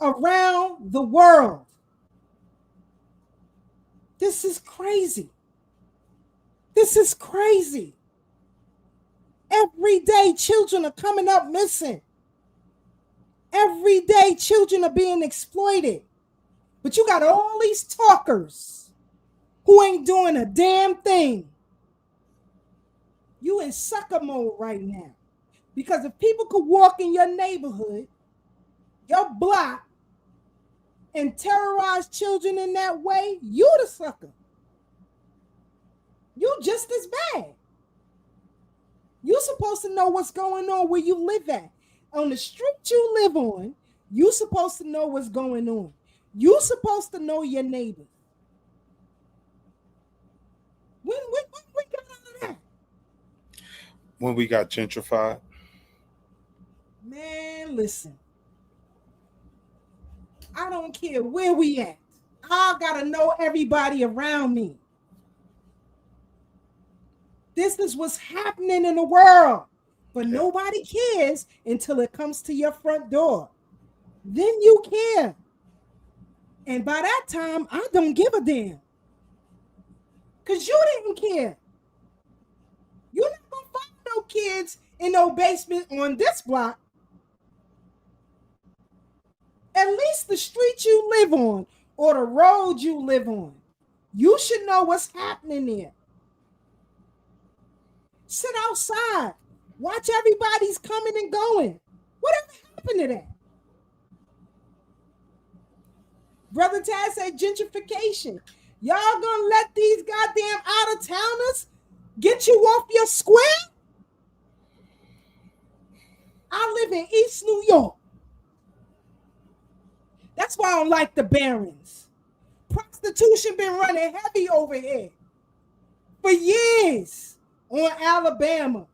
Around the world. This is crazy. This is crazy. Every day children are coming up missing. Every day children are being exploited. But you got all these talkers who ain't doing a damn thing. You in sucker mode right now. Because if people could walk in your neighborhood, your block, and terrorize children in that way, you the sucker. You just as bad. You're supposed to know what's going on where you live at. On the street you live on, you're supposed to know what's going on. You're supposed to know your neighbor. When we got all of that? When we got gentrified. Man, listen. I don't care where we at. I gotta know everybody around me. This is what's happening in the world. But nobody cares until it comes to your front door. Then you care. And by that time, I don't give a damn. Because you didn't care. You're not going to find no kids in no basement on this block. At least the street you live on or the road you live on, you should know what's happening there. Sit outside. Watch everybody's coming and going. Whatever happened to that? Brother Tad said gentrification. Y'all gonna let these goddamn out-of-towners get you off your square? I live in East New York. That's why I don't like the Barons. Prostitution been running heavy over here for years on Alabama,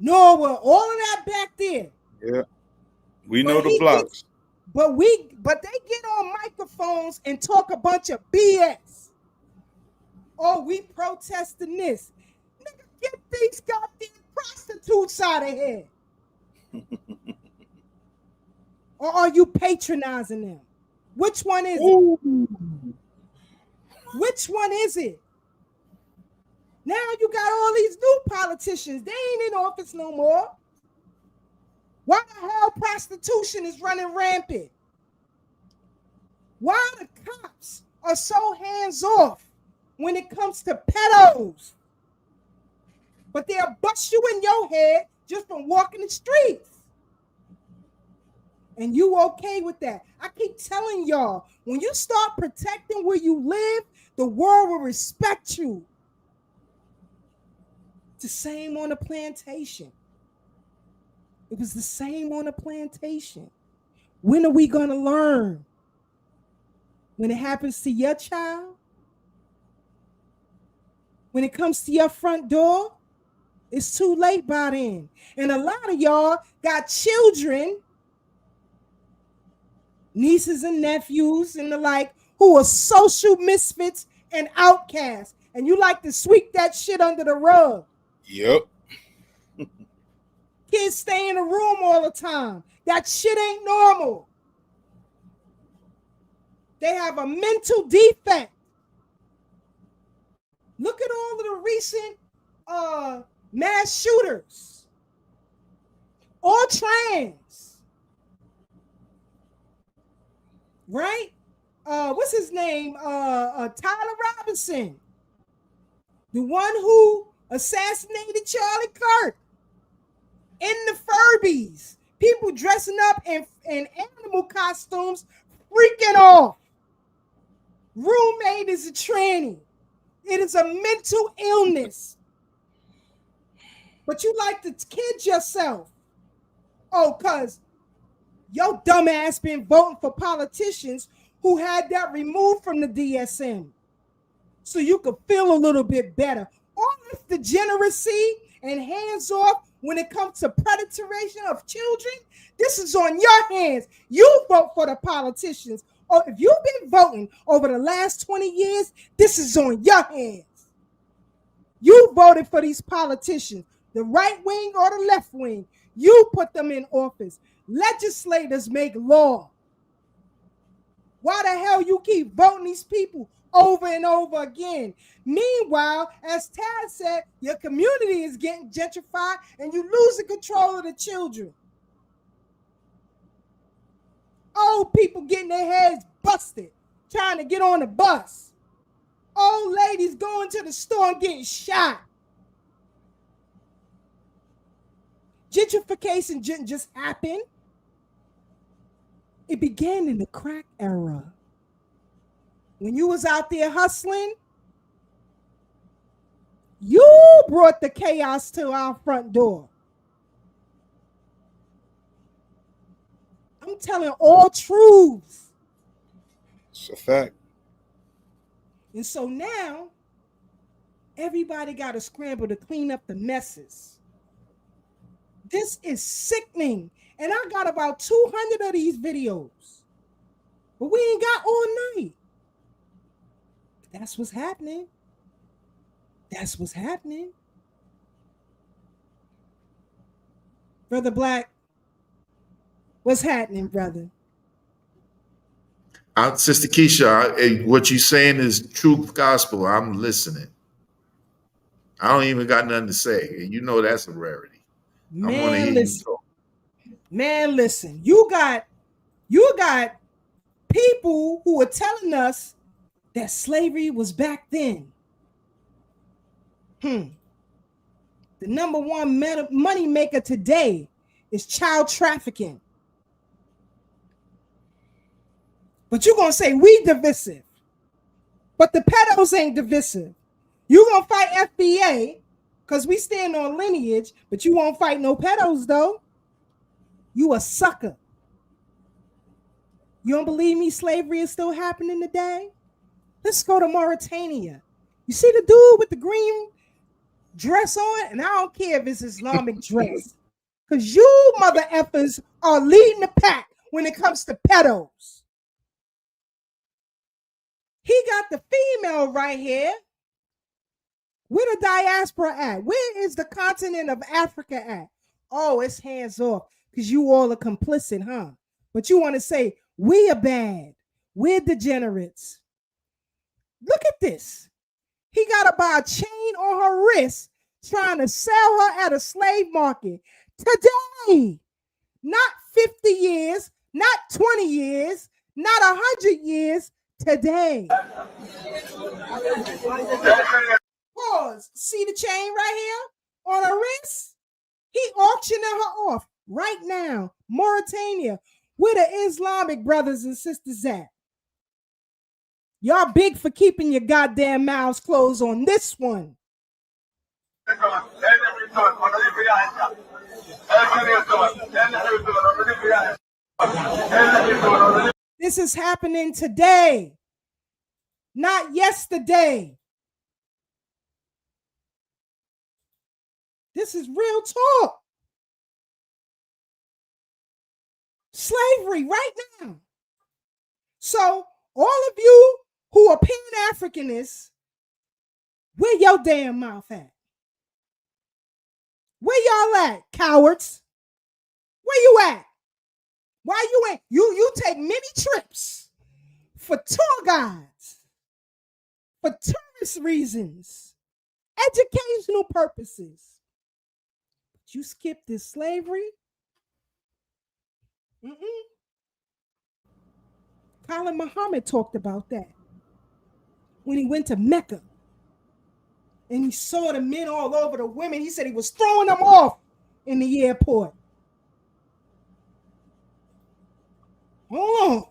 Norwood, all of that back there. Yeah, we know the blocks. But they get on microphones and talk a bunch of BS. Oh, we protesting this. Nigga, get these goddamn prostitutes out of here. Or are you patronizing them? Which one is it? Which one is it? Now you got all these new politicians. They ain't in office no more. Why the hell prostitution is running rampant? Why the cops are so hands-off when it comes to pedos? But they'll bust you in your head just from walking the streets. And you okay with that? I keep telling y'all, when you start protecting where you live, the world will respect you. It's the same on the plantation. It was the same on the plantation. When are we going to learn? When it happens to your child? When it comes to your front door? It's too late by then. And a lot of y'all got children, nieces and nephews and the like, who are social misfits and outcasts. And you like to sweep that shit under the rug. Yep. Kids stay in a room all the time. That shit ain't normal. They have a mental defect. Look at all of the recent mass shooters. All trans. Right? What's his name? Tyler Robinson. The one who assassinated Charlie Kirk. In the Furbies. People dressing up in animal costumes, freaking off. Roommate is a tranny. It is a mental illness. But you like to kid yourself. Oh, because your dumb ass been voting for politicians who had that removed from the DSM. So you could feel a little bit better. All this degeneracy and hands off when it comes to predatoration of children, this is on your hands. You vote for the politicians. Or if you've been voting over the last 20 years, this is on your hands. You voted for these politicians. the right wing or the left wing. You put them in office. Legislators make law. Why the hell you keep voting these people over and over again? Meanwhile, as Tad said, your community is getting gentrified and you losing control of the children. Old people getting their heads busted, trying to get on the bus. Old ladies going to the store and getting shot. Gentrification didn't just happen. It began in the crack era. When you was out there hustling, you brought the chaos to our front door. I'm telling all truths. It's a fact. And so now, everybody got to scramble to clean up the messes. This is sickening. And I got about 200 of these videos. But we ain't got all night. That's what's happening. That's what's happening. Brother Black, what's happening, brother? Sister Keisha, what you saying is true gospel. I'm listening. I don't even got nothing to say. You know that's a rarity. Man, listen. Man, listen. You got people who are telling us that slavery was back then. The number one money maker today is child trafficking. But you're going to say we divisive. But the pedos ain't divisive. You're going to fight FBA because we stand on lineage, but you won't fight no pedos, though. You a sucker. You don't believe me? Slavery is still happening today? Let's go to Mauritania. You see the dude with the green dress on? And I don't care if it's Islamic dress. Because you mother effers are leading the pack when it comes to pedos. He got the female right here. Where the diaspora at? Where is the continent of Africa at? Oh, it's hands off because you all are complicit, huh? But you want to say we are bad. We're degenerates. Look at this. He got to buy a chain on her wrist trying to sell her at a slave market today. Not 50 years, not 20 years, not 100 years, today. Pause. See the chain right here on her wrist? He auctioning her off right now. Mauritania, where the Islamic brothers and sisters at? Y'all big for keeping your goddamn mouths closed on this one. This is happening today, not yesterday. This is real talk. Slavery right now. So all of you who are Pan-Africanists, where your damn mouth at? Where y'all at, cowards? Where you at? Why you ain't? You take many trips for tour guides, for tourist reasons, educational purposes. But you skip this slavery? Colin Muhammad talked about that when he went to Mecca and he saw the men all over the women. He said he was throwing them off in the airport. Hold on.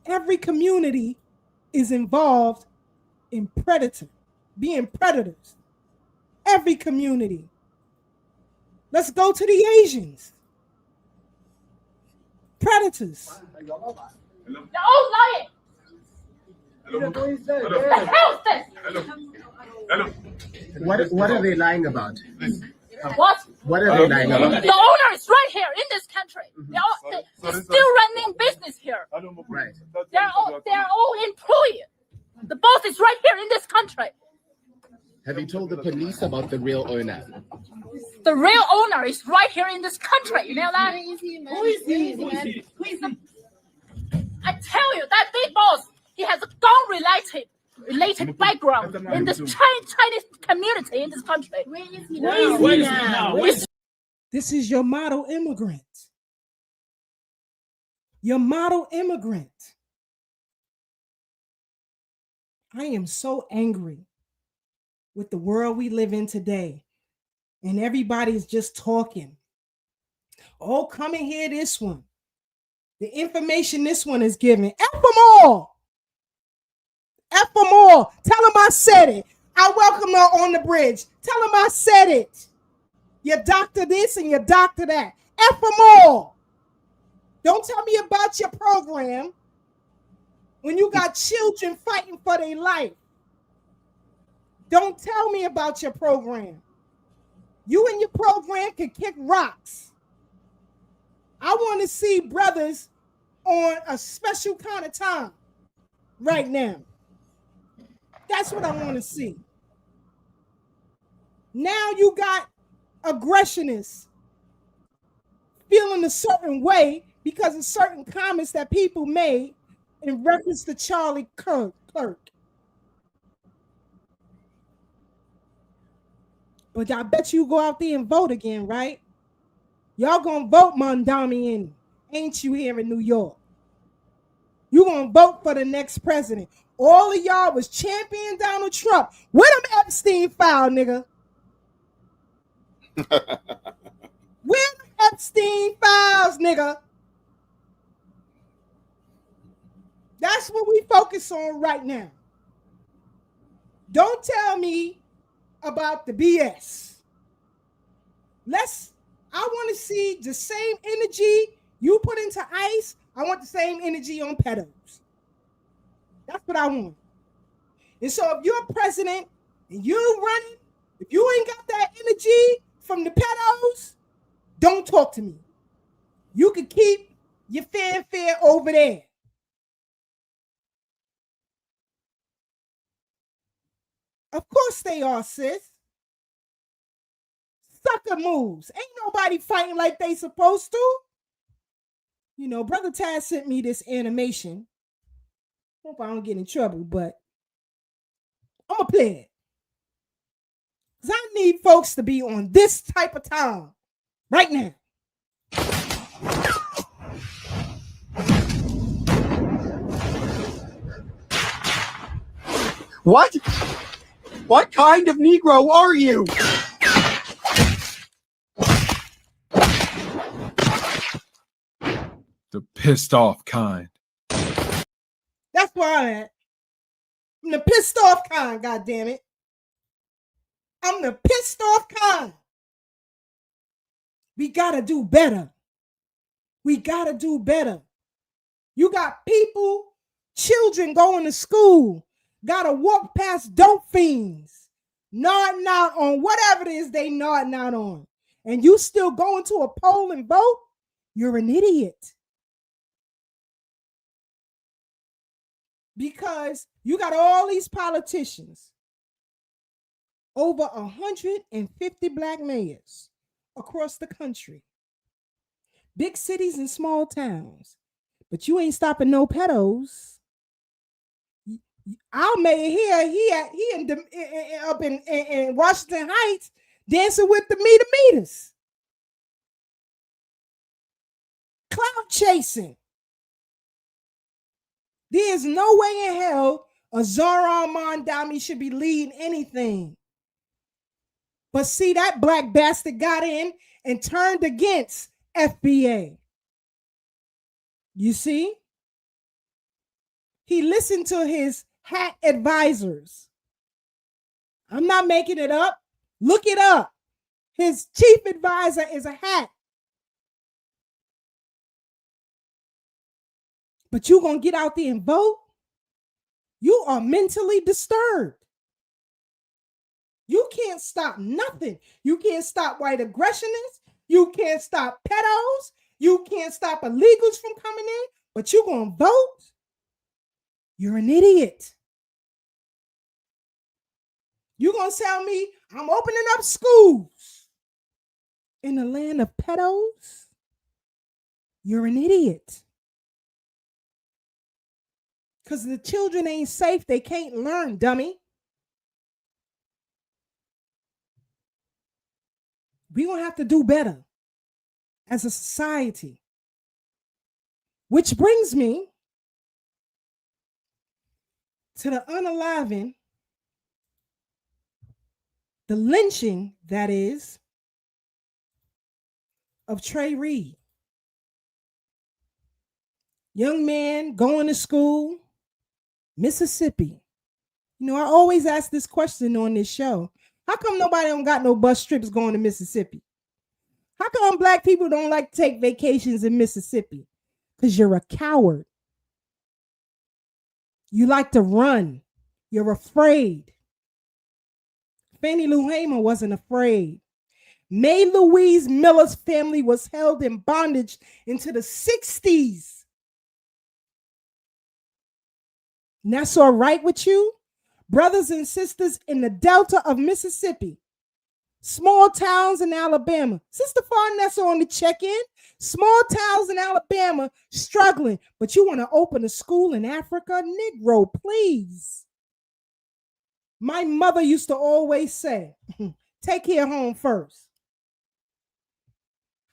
Every community is involved in being predators. Every community. Let's go to the Asians. Predators. They're all lying. What the hell is this? What are they lying about? What? What are they lying about? The owner is right here in this country. They're still running business here. Right. They're all employed. The boss is right here in this country. Have you told the police about the real owner? The real owner is right here in this country. You know that? Who is he, man? Who is he, man? Who is he? I tell you, that big boss, he has a gun-related background in this Chinese community in this country. Where is he now? This is your model immigrant. Your model immigrant. I am so angry with the world we live in today. And everybody's just talking. Oh, come and hear this one. The information this one is giving. F them all. F them all. Tell them I said it. I welcome her on the bridge. Tell them I said it. You doctor this and you doctor that. F them all. Don't tell me about your program when you got children fighting for their life. Don't tell me about your program. You and your program can kick rocks. I want to see brothers on a special kind of time right now. That's what I want to see. Now you got aggressionists feeling a certain way because of certain comments that people made in reference to Charlie Kirk. But I bet you go out there and vote again, right? Y'all gonna vote Mondami in, ain't you, here in New York? You gonna vote for the next president. All of y'all was championing Donald Trump. Where them Epstein file, nigga? Where them Epstein files, nigga? That's what we focus on right now. Don't tell me about the BS. I want to see the same energy you put into ICE. I want the same energy on pedos. That's what I want. And so if you're president and you're running, if you ain't got that energy from the pedos, don't talk to me. You can keep your fanfare over there. Of course they are, sis. Sucker moves. Ain't nobody fighting like they supposed to. You know, Brother Taz sent me this animation. Hope I don't get in trouble, but I'm going to play it. Because I need folks to be on this type of time right now. What? What kind of Negro are you? The pissed off kind. That's where I'm at. I'm the pissed off kind, goddammit. I'm the pissed off kind. We gotta do better. We gotta do better. You got people, children going to school, gotta walk past dope fiends, nodding out on whatever it is they nodding out on. And you still going to a poll and vote? You're an idiot. Because you got all these politicians, over 150 black mayors across the country, big cities and small towns, but you ain't stopping no pedos. Our mayor here, he up in Washington Heights dancing with the meters. Cloud chasing. There's no way in hell a Zara Mondami should be leading anything. But see, that black bastard got in and turned against FBA. You see? He listened to his hat advisors. I'm not making it up. Look it up. His chief advisor is a hat. But you gonna get out there and vote? You are mentally disturbed. You can't stop nothing. You can't stop white aggressionists. You can't stop pedos. You can't stop illegals from coming in. But you gonna vote? You're an idiot. You gonna tell me I'm opening up schools in the land of pedos? You're an idiot. Because the children ain't safe. They can't learn, dummy. We're going to have to do better as a society. Which brings me to the unaliving, the lynching, that is, of Trey Reed. Young man going to school, Mississippi. You know, I always ask this question on this show. How come nobody don't got no bus trips going to Mississippi? How come black people don't like to take vacations in Mississippi? Because you're a coward. You like to run. You're afraid. Fannie Lou Hamer wasn't afraid. May Louise Miller's family was held in bondage into the 60s. And that's all right with you? Brothers and sisters in the Delta of Mississippi, small towns in Alabama. Sister Farnessa on the check-in. Small towns in Alabama struggling, but you want to open a school in Africa? Negro, please. My mother used to always say, take care home first.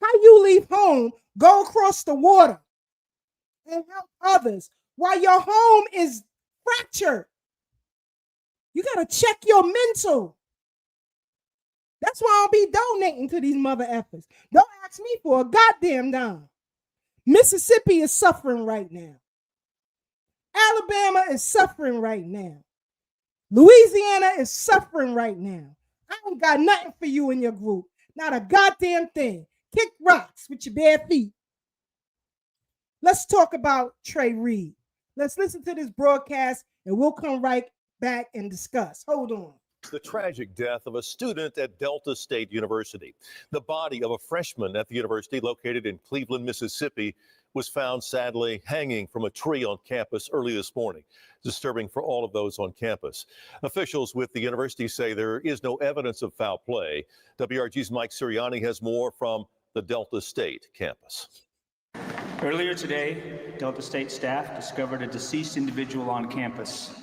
How you leave home, go across the water and help others while your home is fractured? You got to check your mental. That's why I'll be donating to these mother effers. Don't ask me for a goddamn dime. Mississippi is suffering right now. Alabama is suffering right now. Louisiana is suffering right now. I ain't got nothing for you in your group. Not a goddamn thing. Kick rocks with your bare feet. Let's talk about Trey Reed. Let's listen to this broadcast and we'll come right back and discuss. Hold on. The tragic death of a student at Delta State University. The body of a freshman at the university located in Cleveland, Mississippi, was found sadly hanging from a tree on campus early this morning. Disturbing for all of those on campus. Officials with the university say there is no evidence of foul play. WRG's Mike Sirianni has more from the Delta State campus. Earlier today, Delta State staff discovered a deceased individual on campus.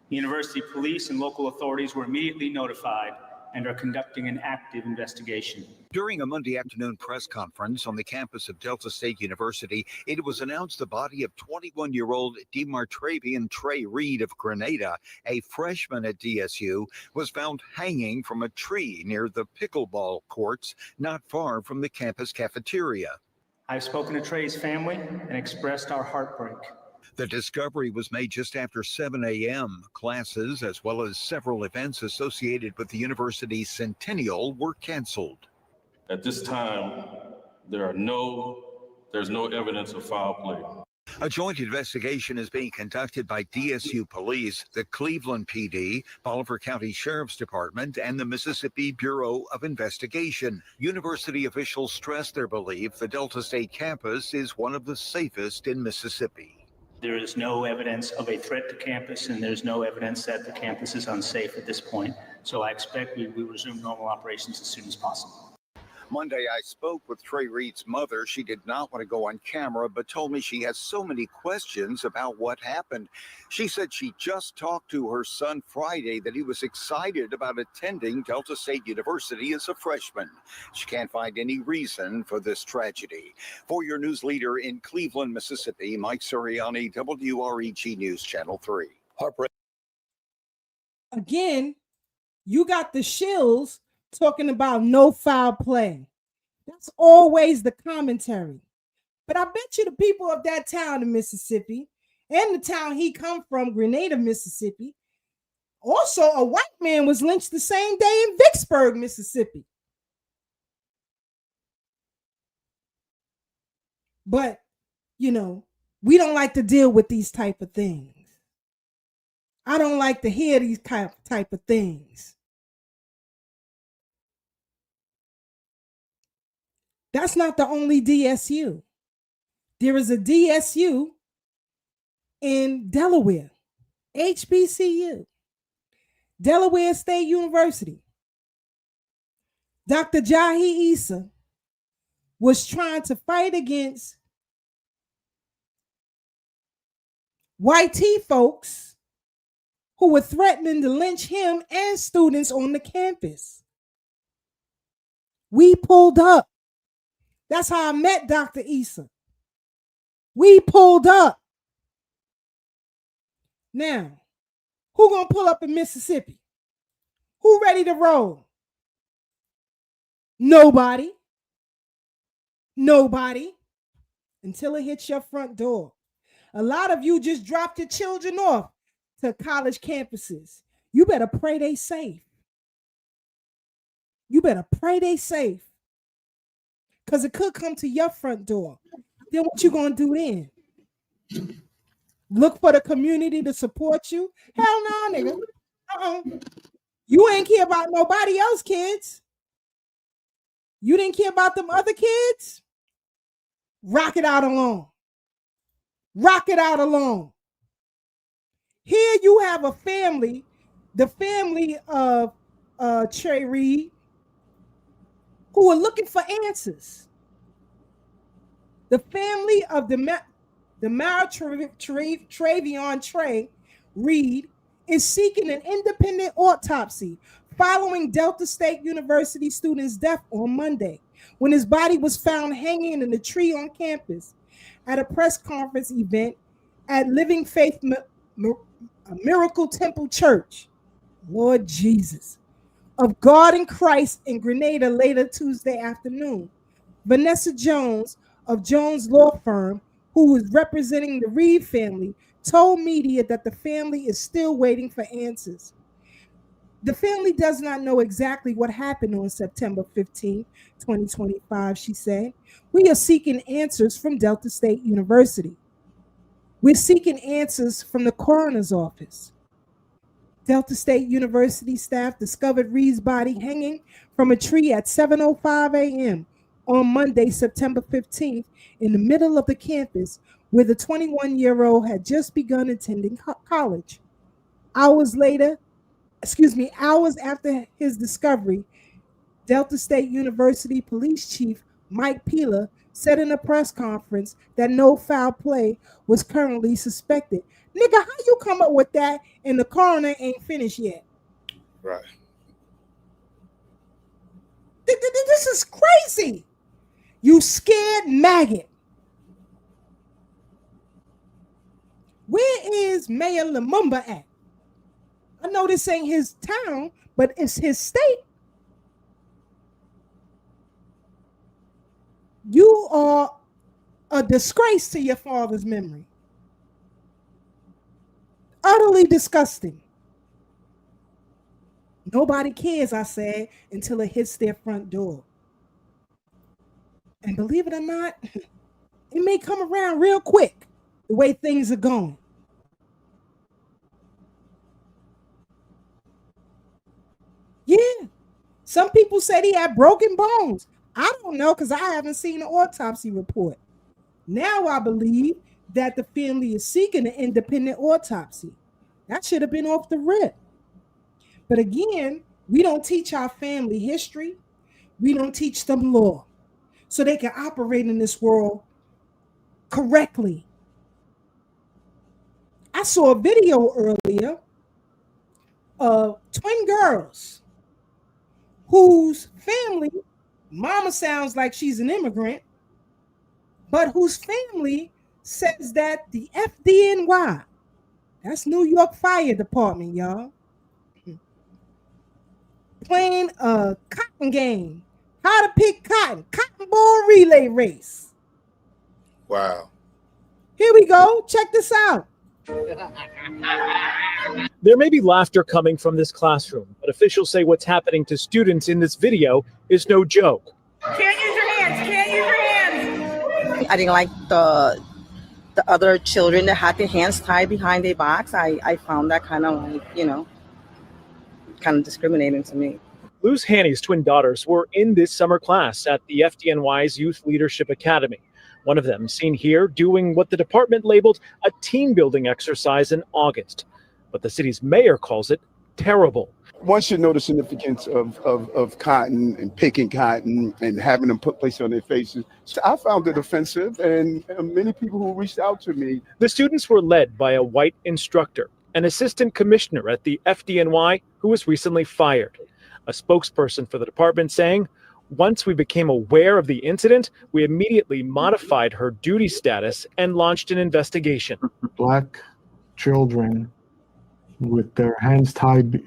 University police and local authorities were immediately notified and are conducting an active investigation. During a Monday afternoon press conference on the campus of Delta State University, it was announced the body of 21-year-old Demartravion Trey Reed of Grenada, a freshman at DSU, was found hanging from a tree near the pickleball courts not far from the campus cafeteria. I've spoken to Trey's family and expressed our heartbreak. The discovery was made just after 7 a.m. Classes, as well as several events associated with the university's centennial, were canceled. At this time, there's no evidence of foul play. A joint investigation is being conducted by DSU Police, the Cleveland PD, Bolivar County Sheriff's Department, and the Mississippi Bureau of Investigation. University officials stress their belief the Delta State campus is one of the safest in Mississippi. There is no evidence of a threat to campus, and there's no evidence that the campus is unsafe at this point. So I expect we resume normal operations as soon as possible. Monday, I spoke with Trey Reed's mother. She did not want to go on camera, but told me she has so many questions about what happened. She said she just talked to her son Friday that he was excited about attending Delta State University as a freshman. She can't find any reason for this tragedy. For your news leader in Cleveland, Mississippi, Mike Sirianni, WREG News Channel 3. Heartbreak. Again, you got the shills talking about no foul play. That's always the commentary. But I bet you the people of that town in Mississippi and the town he come from, Grenada, Mississippi, also a white man was lynched the same day in Vicksburg, Mississippi. But, you know, we don't like to deal with these type of things. I don't like to hear these type of things. That's not the only DSU. There is a DSU in Delaware, HBCU. Delaware State University. Dr. Jahi Issa was trying to fight against white tea folks who were threatening to lynch him and students on the campus. We pulled up. That's how I met Dr. Issa. We pulled up. Now, who gonna pull up in Mississippi? Who ready to roll? Nobody. Nobody. Until it hits your front door. A lot of you just dropped your children off to college campuses. You better pray they safe. You better pray they safe. Because it could come to your front door. Then what you gonna do then? Look for the community to support you? Hell no, nigga. You ain't care about nobody else, kids. You didn't care about them other kids? Rock it out alone. Rock it out alone. Here you have a family, the family of Trey Reed, who are looking for answers. The family of Demartravion Trey Reed is seeking an independent autopsy following Delta State University student's death on Monday, when his body was found hanging in a tree on campus at a press conference event at Living Faith Miracle Temple Church, Lord Jesus, of God in Christ in Grenada later Tuesday afternoon. Vanessa Jones of Jones Law Firm, who was representing the Reed family, told media that the family is still waiting for answers. The family does not know exactly what happened on September 15, 2025, she said. We are seeking answers from Delta State University. We're seeking answers from the coroner's office. Delta State University staff discovered Reed's body hanging from a tree at 7:05 a.m. on Monday, September 15th, in the middle of the campus where the 21-year-old had just begun attending college. Hours after his discovery, Delta State University Police Chief Mike Peeler said in a press conference that no foul play was currently suspected. Nigga, how you come up with that and the coroner ain't finished yet? Right. This is crazy. You scared maggot. Where is Mayor Lumumba at? I know this ain't his town, but it's his state. You are a disgrace to your father's memory. Utterly disgusting. Nobody cares, I said, until it hits their front door. And believe it or not, it may come around real quick, the way things are going. Yeah. Some people said he had broken bones. I don't know, because I haven't seen an autopsy report. Now I believe that the family is seeking an independent autopsy. That should have been off the rip. But again, we don't teach our family history. We don't teach them law so they can operate in this world correctly. I saw a video earlier of twin girls whose family, mama sounds like she's an immigrant, but whose family says that the FDNY, that's New York Fire Department, y'all, playing a cotton game, how to pick cotton ball relay race. Wow. Here we go. Check this out. There may be laughter coming from this classroom, but officials say what's happening to students in this video is no joke. Can't use your hands. Can't use your hands. I didn't like the other children that had their hands tied behind their backs. I found that kind of like, kind of discriminating to me. Luz Haney's twin daughters were in this summer class at the FDNY's Youth Leadership Academy. One of them seen here doing what the department labeled a team building exercise in August. But the city's mayor calls it terrible. One should know the significance of cotton and picking cotton and having them put places on their faces. So I found it offensive, and many people who reached out to me. The students were led by a white instructor, an assistant commissioner at the FDNY who was recently fired. A spokesperson for the department saying, once we became aware of the incident, we immediately modified her duty status and launched an investigation. Black children with their hands tied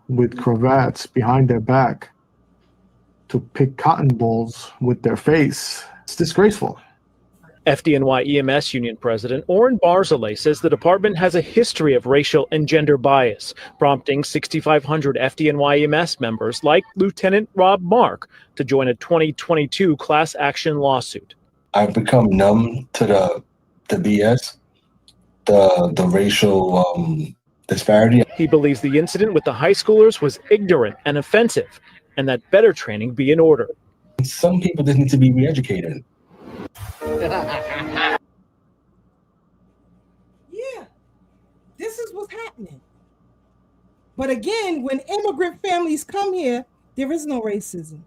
with cravats behind their back to pick cotton balls with their face. It's disgraceful. FDNY EMS Union President Orrin Barzilay says the department has a history of racial and gender bias, prompting 6,500 FDNY EMS members like Lieutenant Rob Mark to join a 2022 class action lawsuit. I've become numb to the BS, the racial disparity. He believes the incident with the high schoolers was ignorant and offensive, and that better training be in order. Some people just need to be re-educated. Yeah, this is what's happening. But again, when immigrant families come here, there is no racism.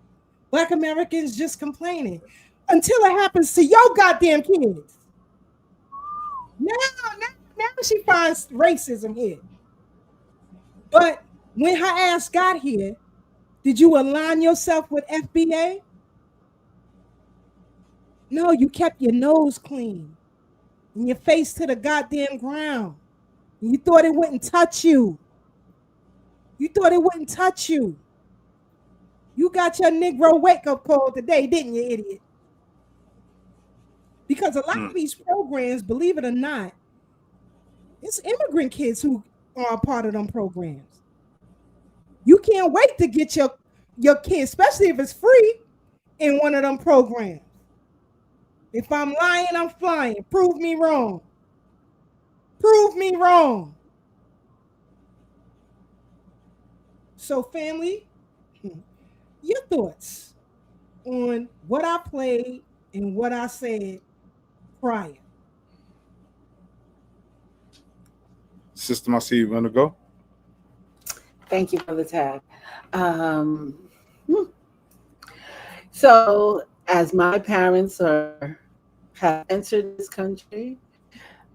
Black Americans just complaining until it happens to your goddamn kids. Now she finds racism here. But when her ass got here, did you align yourself with FBA? No, you kept your nose clean and your face to the goddamn ground. And you thought it wouldn't touch you. You thought it wouldn't touch you. You got your Negro wake-up call today, didn't you, idiot? Because a lot of these programs, believe it or not, it's immigrant kids who are a part of them programs. You can't wait to get your kid, especially if it's free, in one of them programs. If I'm lying, I'm flying. Prove me wrong. Prove me wrong. So, family, your thoughts on what I played and what I said prior. System, I see you want to go. Thank you for the tag. So, as my parents have entered this country,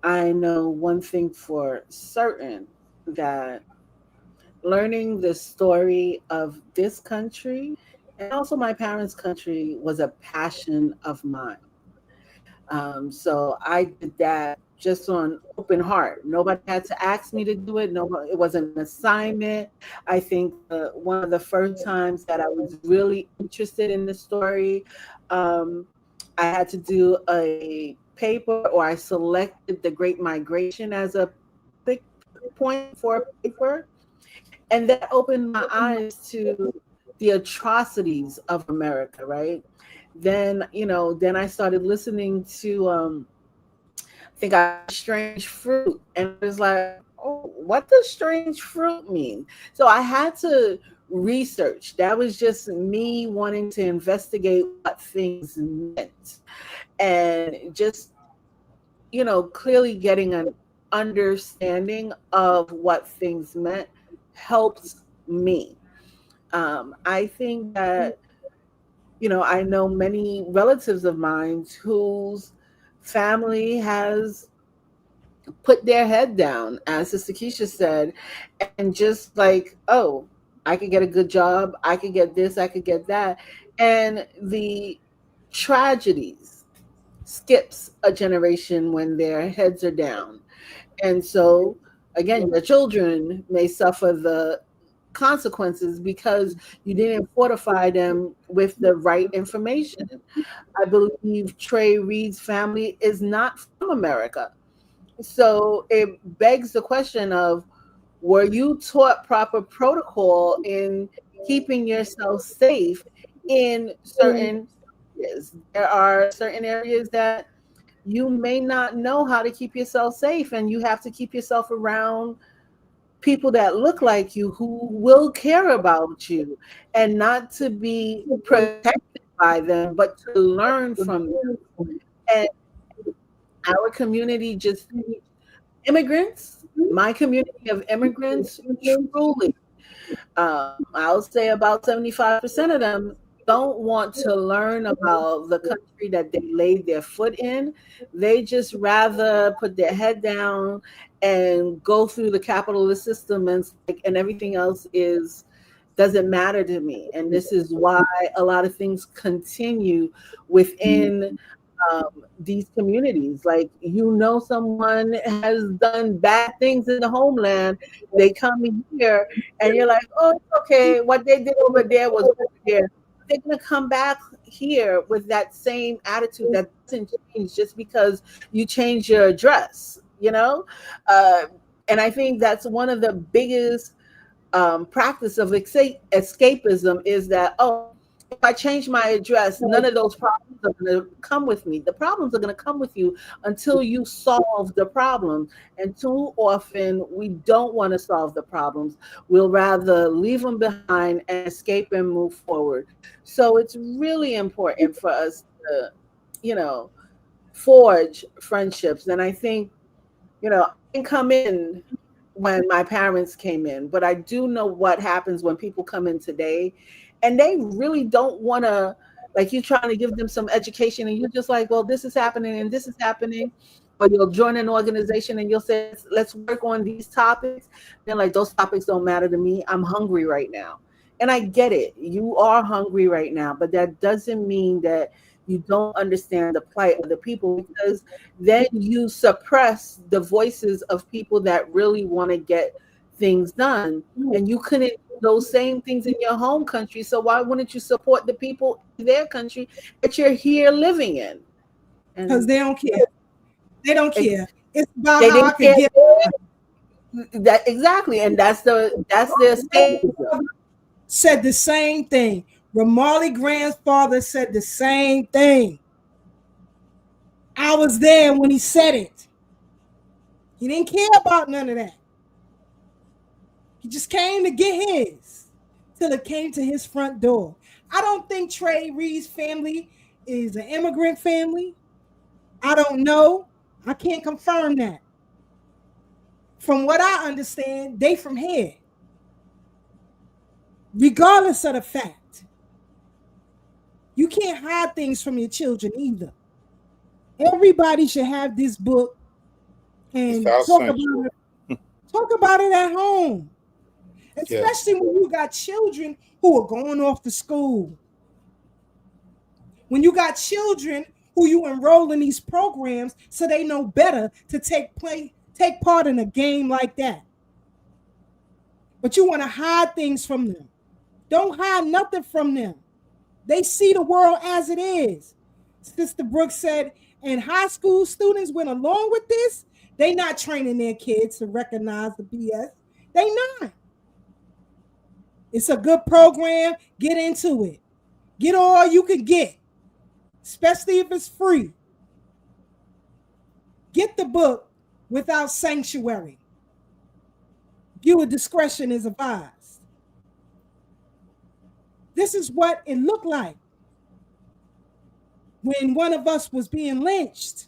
I know one thing for certain, that learning the story of this country and also my parents' country was a passion of mine. So I did that just on open heart. Nobody had to ask me to do it. It wasn't an assignment. I think one of the first times that I was really interested in the story, I had to do a paper, or I selected the Great Migration as a big point for a paper. And that opened my eyes to the atrocities of America, right? Then, then I started listening to, I think Strange Fruit, and it was like, oh, what does strange fruit mean? So I had to research. That was just me wanting to investigate what things meant, and just, clearly getting an understanding of what things meant helped me. I think that, I know many relatives of mine whose family has put their head down, as Sister Keisha said, and just like, oh, I could get a good job, I could get this, I could get that. And the tragedies skips a generation when their heads are down. And so, again, the children may suffer the consequences because you didn't fortify them with the right information. I believe Trey Reed's family is not from America. So it begs the question of, were you taught proper protocol in keeping yourself safe in certain areas? There are certain areas that you may not know how to keep yourself safe, and you have to keep yourself around people that look like you, who will care about you, and not to be protected by them, but to learn from them. And our community just needs immigrants my community of immigrants, truly, I'll say about 75% of them don't want to learn about the country that they laid their foot in. They just rather put their head down and go through the capitalist system, and everything else doesn't matter to me. And this is why a lot of things continue within these communities. Like, someone has done bad things in the homeland, they come here and you're like, oh, it's okay, what they did over there was over there. They're going to come back here with that same attitude. That doesn't change just because you change your address, and I think that's one of the biggest practice of escapism, is that, if I change my address, none of those problems are going to come with me. The problems are going to come with you until you solve the problem. And too often, we don't want to solve the problems. We'll rather leave them behind and escape and move forward. So it's really important for us to, forge friendships. And I think, I didn't come in when my parents came in, but I do know what happens when people come in today. And they really don't want to, like, you're trying to give them some education and you're just like, well, this is happening and this is happening. But you'll join an organization and you'll say, let's work on these topics. They're like, those topics don't matter to me. I'm hungry right now. And I get it. You are hungry right now, but that doesn't mean that you don't understand the plight of the people, because then you suppress the voices of people that really want to get things done. And you couldn't do those same things in your home country. So why wouldn't you support the people in their country that you're here living in? Because they don't care. They don't care. It's about They how I didn't can care. get That exactly, and that's their escapism. Said the same thing. Ramali grandfather said the same thing. I was there when he said it. He didn't care about none of that. He just came to get his till it came to his front door. I don't think Trey Reed's family is an immigrant family. I don't know. I can't confirm that. From what I understand, they from here. Regardless of the fact, you can't hide things from your children either. Everybody should have this book and talk about it at home. Especially when you got children who are going off to school. When you got children who you enroll in these programs so they know better to take part in a game like that. But you want to hide things from them. Don't hide nothing from them. They see the world as it is. Sister Brooks said, and high school students went along with this, they not training their kids to recognize the BS. They not. It's a good program. Get into it. Get all you can get, especially if it's free. Get the book Without Sanctuary. Viewer discretion is advised. This is what it looked like when one of us was being lynched.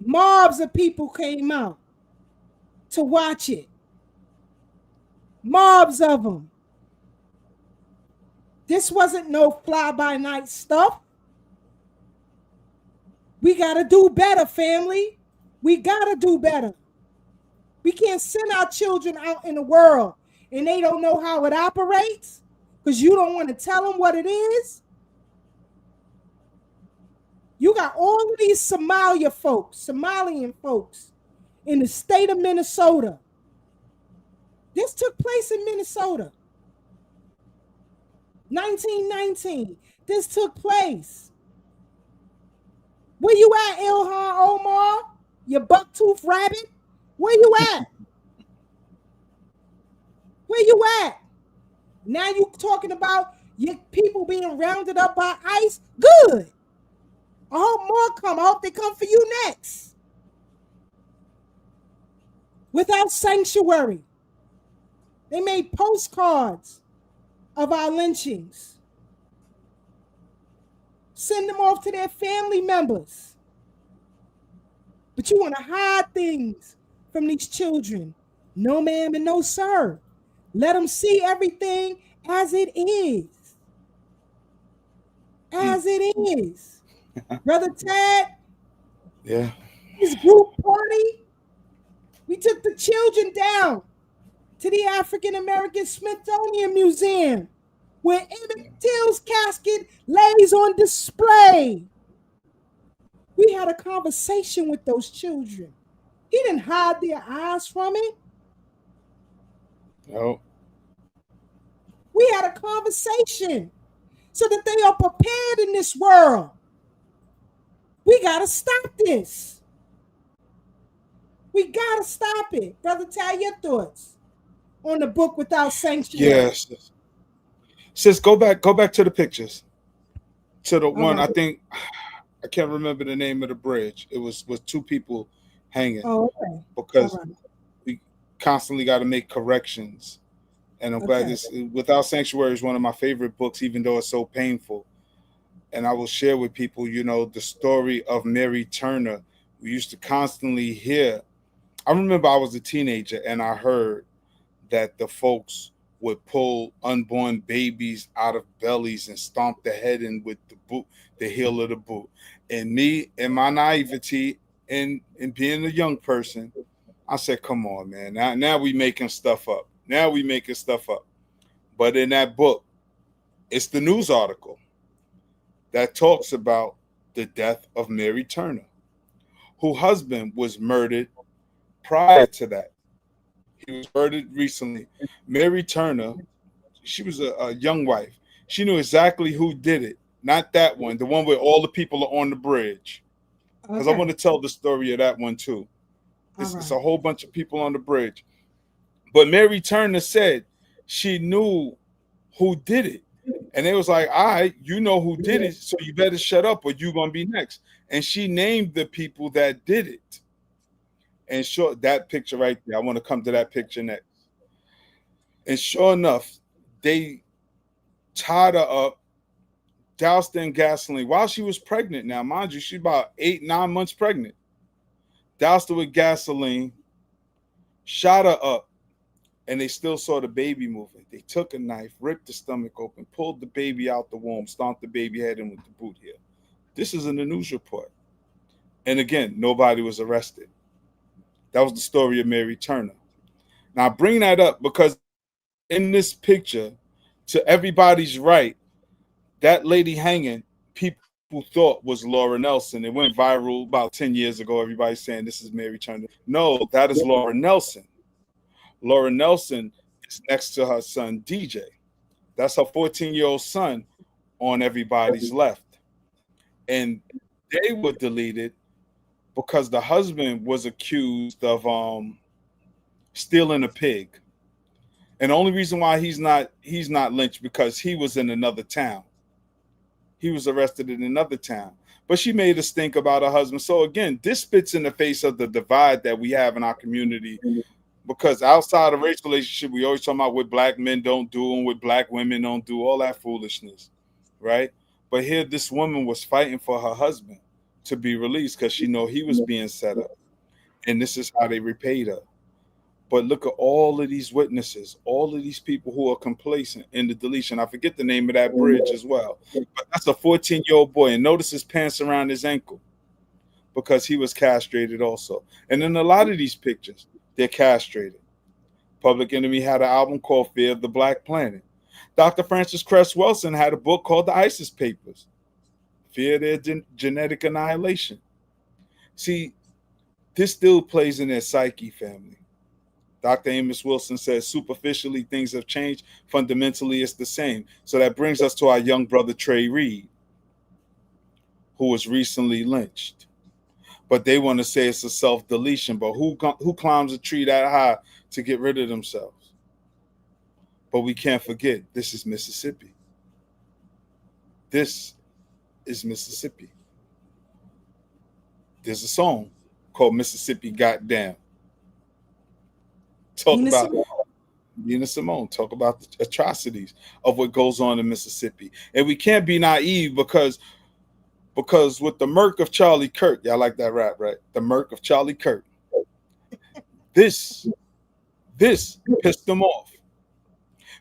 Mobs of people came out to watch it. Mobs of them. This wasn't no fly-by-night stuff. We got to do better, family. We got to do better. We can't send our children out in the world and they don't know how it operates because you don't want to tell them what it is. You got all of these Somalian folks in the state of Minnesota. This took place in Minnesota. 1919. This took place. Where you at, Ilhan Omar? You buck-toothed rabbit? Where you at? Where you at? Now you talking about your people being rounded up by ICE? Good. I hope more come. I hope they come for you next. Without Sanctuary. They made postcards of our lynchings. Send them off to their family members. But you want to hide things from these children. No, ma'am, and no, sir. Let them see everything as it is. As it is. Brother Tad, Yeah. his group party, we took the children down to the African American Smithsonian Museum, where Emmett Till's casket lays on display. We had a conversation with those children. He didn't hide their eyes from it. No. We had a conversation so that they are prepared in this world. We got to stop this. We got to stop it. Brother, tell your thoughts on the book Without Sanctuary. Yes. Sis, go back to the pictures. To the one, I think, I can't remember the name of the bridge. It was two people hanging. Oh, okay. Because we constantly got to make corrections. And I'm glad this Without Sanctuary is one of my favorite books, even though it's so painful. And I will share with people, you know, the story of Mary Turner. We used to constantly hear. I remember I was a teenager and I heard that the folks would pull unborn babies out of bellies and stomp the head in with the boot, the heel of the boot. And me, and my naivety, and being a young person, I said, "Come on, man! Now we making stuff up. Now we making stuff up." But in that book, it's the news article that talks about the death of Mary Turner, whose husband was murdered prior to that. He was murdered recently. Mary Turner, she was a young wife. She knew exactly who did it. Not that one, the one where all the people are on the bridge. Because I want to tell the story of that one too. It's a whole bunch of people on the bridge. But Mary Turner said she knew who did it. And they was like, all right, you know who did it, so you better shut up or you're going to be next. And she named the people that did it. And sure, that picture right there, I want to come to that picture next. And sure enough, they tied her up, doused her in gasoline while she was pregnant. Now, mind you, she's about 8-9 months pregnant. Doused her with gasoline, shot her up, and they still saw the baby moving. They took a knife, ripped the stomach open, pulled the baby out the womb, stomped the baby head in with the boot here. This is in the news report. And again, nobody was arrested. That was the story of Mary Turner. Now, I bring that up because in this picture, to everybody's right, that lady hanging, people thought was Laura Nelson. It went viral about 10 years ago. Everybody's saying this is Mary Turner. No, that is Laura Nelson. Laura Nelson is next to her son, DJ. That's her 14-year-old son on everybody's left. And they were deleted because the husband was accused of stealing a pig. And the only reason why he's not lynched because he was in another town. He was arrested in another town. But she made us think about her husband. So again, this spits in the face of the divide that we have in our community. Because outside of race relationship, we always talk about what black men don't do and what black women don't do, all that foolishness, right? But here this woman was fighting for her husband to be released because she know he was being set up. And this is how they repaid her. But look at all of these witnesses, all of these people who are complacent in the deletion. I forget the name of that bridge as well. But that's a 14-year-old boy. And notice his pants around his ankle because he was castrated also. And in a lot of these pictures, they're castrated. Public Enemy had an album called Fear of the Black Planet. Dr. Francis Cress Welsing had a book called The ISIS Papers. Fear their genetic annihilation. See, this still plays in their psyche, family. Dr. Amos Wilson says, superficially, things have changed. Fundamentally, it's the same. So that brings us to our young brother, Trey Reed, who was recently lynched. But they want to say it's a self-deletion. But who climbs a tree that high to get rid of themselves? But we can't forget, this is Mississippi. This is Mississippi. There's a song called Mississippi Goddamn. Talk about Nina Simone. Talk about the atrocities of what goes on in Mississippi. And we can't be naive because with the murk of Charlie Kirk, y'all like that rap, right? The murk of Charlie Kirk. This pissed them off.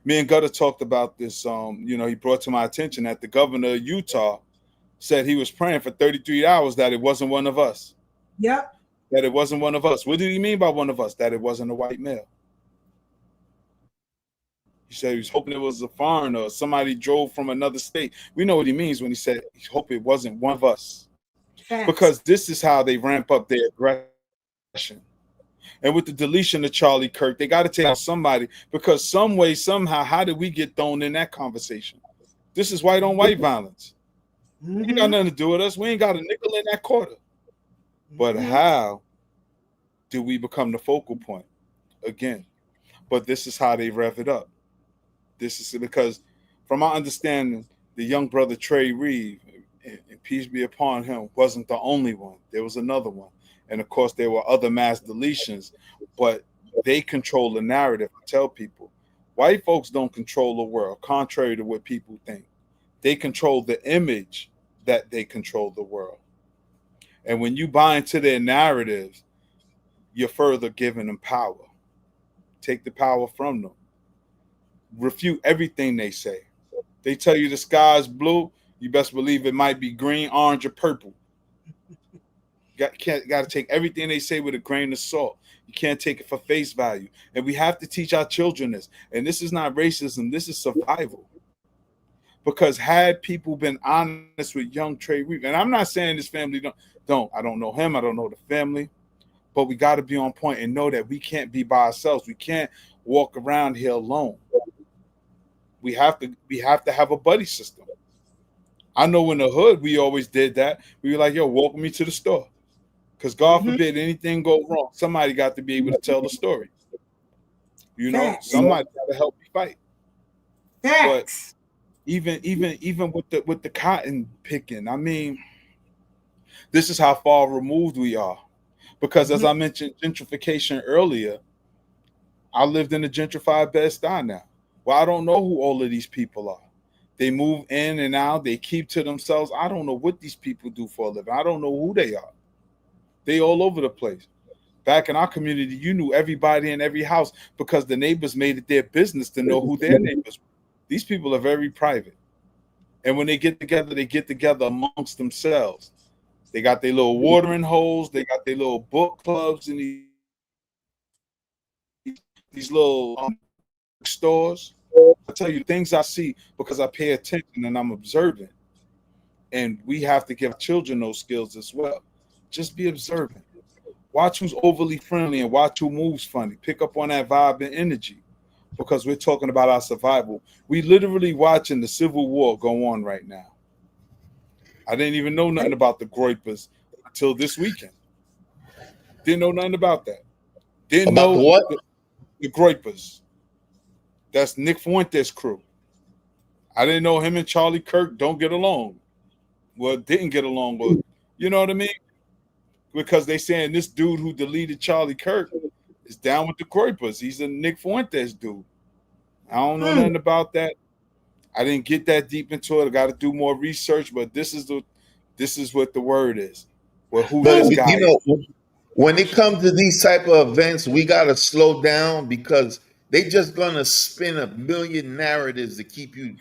Me and Gutter talked about this. He brought to my attention that the governor of Utah said he was praying for 33 hours that it wasn't one of us. Yep. That it wasn't one of us. What did he mean by one of us? That it wasn't a white male. He said he was hoping it was a foreigner or somebody drove from another state. We know what he means when he said he hoped it wasn't one of us. Facts. Because this is how they ramp up their aggression. And with the deletion of Charlie Kirk, they got to take out somebody, because some way, somehow, how did we get thrown in that conversation? This is white on white violence. It ain't got nothing to do with us. We ain't got a nickel in that quarter. But how do we become the focal point again? But this is how they rev it up. This is because, from my understanding, the young brother Trey Reed, and peace be upon him, wasn't the only one. There was another one. And of course, there were other mass deletions, but they control the narrative. I tell people, white folks don't control the world, contrary to what people think. They control the image that they control the world. And when you buy into their narratives, you're further giving them power. Take the power from them. Refute everything they say. They tell you the sky is blue, you best believe it might be green, orange, or purple. Got to take everything they say with a grain of salt. You can't take it for face value. And we have to teach our children this. And this is not racism. This is survival. Because had people been honest with young Trey Reed, and I'm not saying this family don't. I don't know him. I don't know the family. But we got to be on point and know that we can't be by ourselves. We can't walk around here alone. We have to have a buddy system. I know in the hood, we always did that. We were like, yo, walk me to the store. Because God forbid anything go wrong, somebody got to be able to tell the story. You know, Facts. somebody got to help me fight. Facts. But even with the cotton picking, I mean, this is how far removed we are. Because as I mentioned gentrification earlier, I lived in a gentrified Bed-Stuy now. Well, I don't know who all of these people are. They move in and out. They keep to themselves. I don't know what these people do for a living. I don't know who they are. They all over the place. Back in our community, you knew everybody in every house because the neighbors made it their business to know who their neighbors were. These people are very private. And when they get together amongst themselves. They got their little watering holes. They got their little book clubs and these little stores. I tell you, things I see because I pay attention and I'm observant. And we have to give children those skills as well. Just be observant. Watch who's overly friendly and watch who moves funny. Pick up on that vibe and energy because we're talking about our survival. We literally watching the Civil War go on right now. I didn't even know nothing about the Groypers until this weekend. Didn't know nothing about that. Didn't about know what? The Groypers. That's Nick Fuentes' crew. I didn't know him and Charlie Kirk don't get along. Well, didn't get along, but you know what I mean? Because they saying this dude who deleted Charlie Kirk is down with the Groypers. He's a Nick Fuentes dude. I don't know nothing about that. I didn't get that deep into it. I got to do more research, but this is what the word is. Well, who But this guy you know, when it comes to these type of events, we got to slow down because they just gonna spin a million narratives to keep you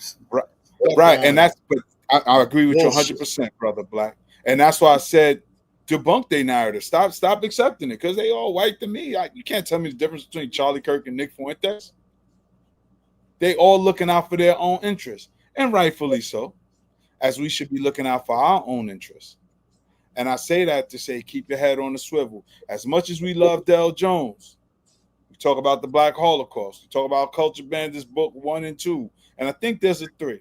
right. And that's, but I agree with you 100%, brother Black. And that's why I said debunk their narrative. Stop accepting it because they all white to me. You can't tell me the difference between Charlie Kirk and Nick Fuentes. They all looking out for their own interests, and rightfully so, as we should be looking out for our own interests. And I say that to say, keep your head on the swivel. As much as we love Del Jones, we talk about the Black Holocaust. We talk about Culture Bandits book 1 and 2, and I think there's a 3.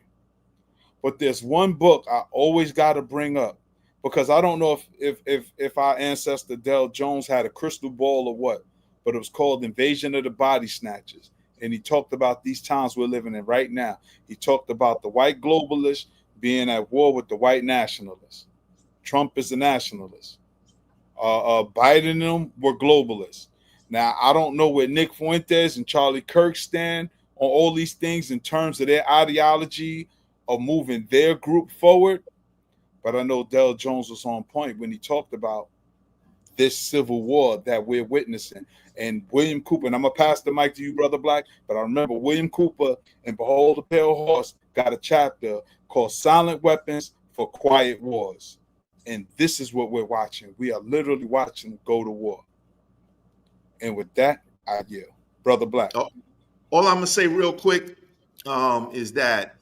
But there's one book I always got to bring up because I don't know if our ancestor Del Jones had a crystal ball or what, but it was called Invasion of the Body Snatchers. And he talked about these times we're living in right now. He talked about the white globalists being at war with the white nationalists. Trump is a nationalist. Biden and them were globalists. Now, I don't know where Nick Fuentes and Charlie Kirk stand on all these things in terms of their ideology of moving their group forward. But I know Del Jones was on point when he talked about this civil war that we're witnessing. And William Cooper, and I'm gonna pass the mic to you, Brother Black, but I remember William Cooper in Behold the Pale Horse got a chapter called Silent Weapons for Quiet Wars. And this is what we're watching. We are literally watching go to war. And with that, I yield. Brother Black. All I'm gonna say real quick is that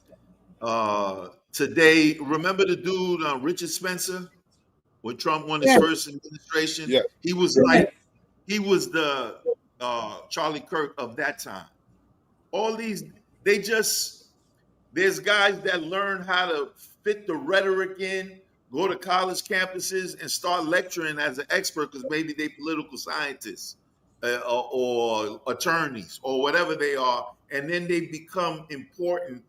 today, remember the dude Richard Spencer when Trump won his first administration? Yeah. He was he was the Charlie Kirk of that time. All these, there's guys that learn how to fit the rhetoric in, go to college campuses and start lecturing as an expert because maybe they political scientists or attorneys or whatever they are. And then they become important,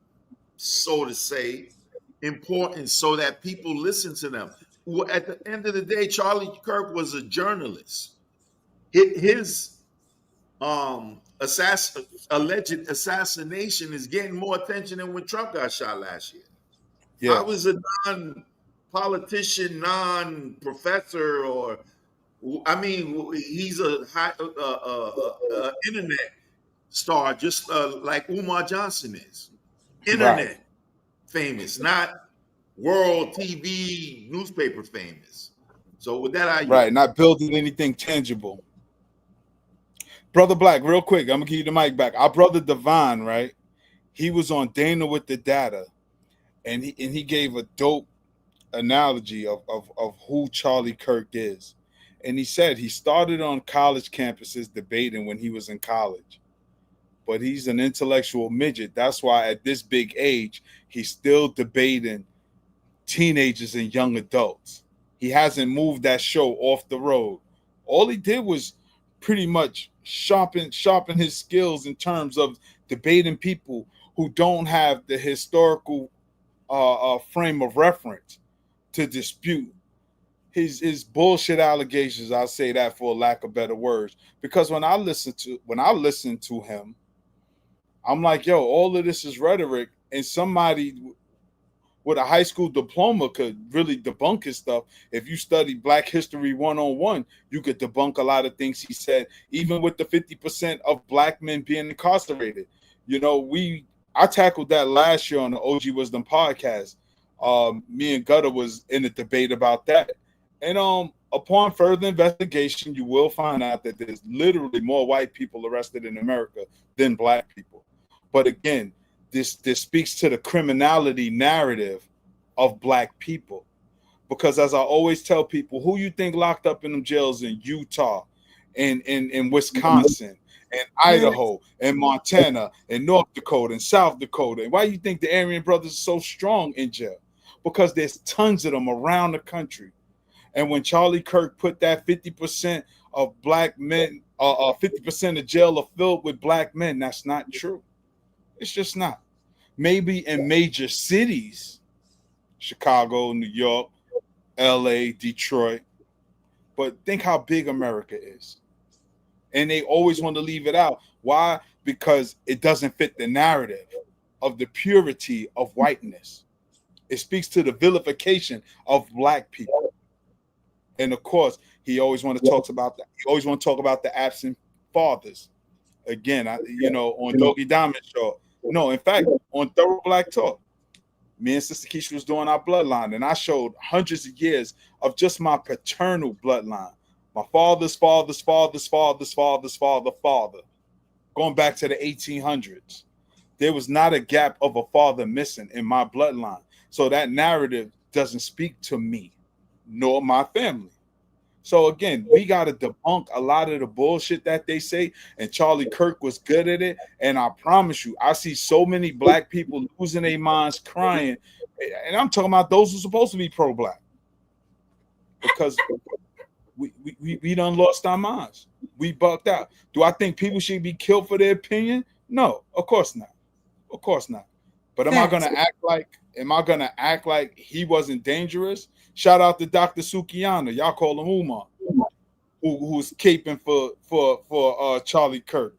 so to say, important so that people listen to them. Well, at the end of the day, Charlie Kirk was a journalist. His alleged assassination is getting more attention than when Trump got shot last year. Yeah. I was a non-politician, non-professor, or I mean, he's a high internet star, just like Umar Johnson is. Internet famous, not world TV newspaper famous. So with that, not building anything tangible. Brother Black, real quick, I'm gonna give you the mic back. Our brother Devon, right? He was on Dana with the Data, and he gave a dope analogy of who Charlie Kirk is. And he said he started on college campuses debating when he was in college. But he's an intellectual midget. That's why at this big age, he's still debating teenagers and young adults. He hasn't moved that show off the road. All he did was pretty much sharpen his skills in terms of debating people who don't have the historical frame of reference to dispute his bullshit allegations. I'll say that for lack of better words, because when I listen to him, I'm like, yo, all of this is rhetoric, and somebody with a high school diploma could really debunk his stuff. If you study Black History 101, you could debunk a lot of things he said, even with the 50% of Black men being incarcerated. You know, I tackled that last year on the OG Wisdom podcast. Me and Gutter was in a debate about that. And upon further investigation, you will find out that there's literally more white people arrested in America than Black people. But again, this speaks to the criminality narrative of Black people. Because as I always tell people, who you think locked up in them jails in Utah, in Wisconsin, and Idaho, and Montana, and North Dakota, and South Dakota? And why you think the Aryan brothers are so strong in jail? Because there's tons of them around the country. And when Charlie Kirk put that 50% of Black men, 50% of jail are filled with Black men, that's not true. It's just not. Maybe in major cities, Chicago, New York, LA, Detroit, but think how big America is. And they always want to leave it out. Why? Because it doesn't fit the narrative of the purity of whiteness. It speaks to the vilification of Black people. And of course, he always want to talk about that. He always want to talk about the absent fathers. Again, on Doggy Diamond Show. No, in fact, on Thorough Black Talk, me and Sister Keisha was doing our bloodline, and I showed hundreds of years of just my paternal bloodline. My father's father's father's father's father's father, going back to the 1800s. There was not a gap of a father missing in my bloodline. So that narrative doesn't speak to me, nor my family. So again, we got to debunk a lot of the bullshit that they say, and Charlie Kirk was good at it. And I promise you, I see so many Black people losing their minds, crying, and I'm talking about those who are supposed to be pro-Black, because we done lost our minds. We bucked out. Do I think people should be killed for their opinion? No, of course not. Of course not. But am I gonna act like he wasn't dangerous? Shout out to Dr. Sukiana. Y'all call him Umar, who's caping for Charlie Kirk.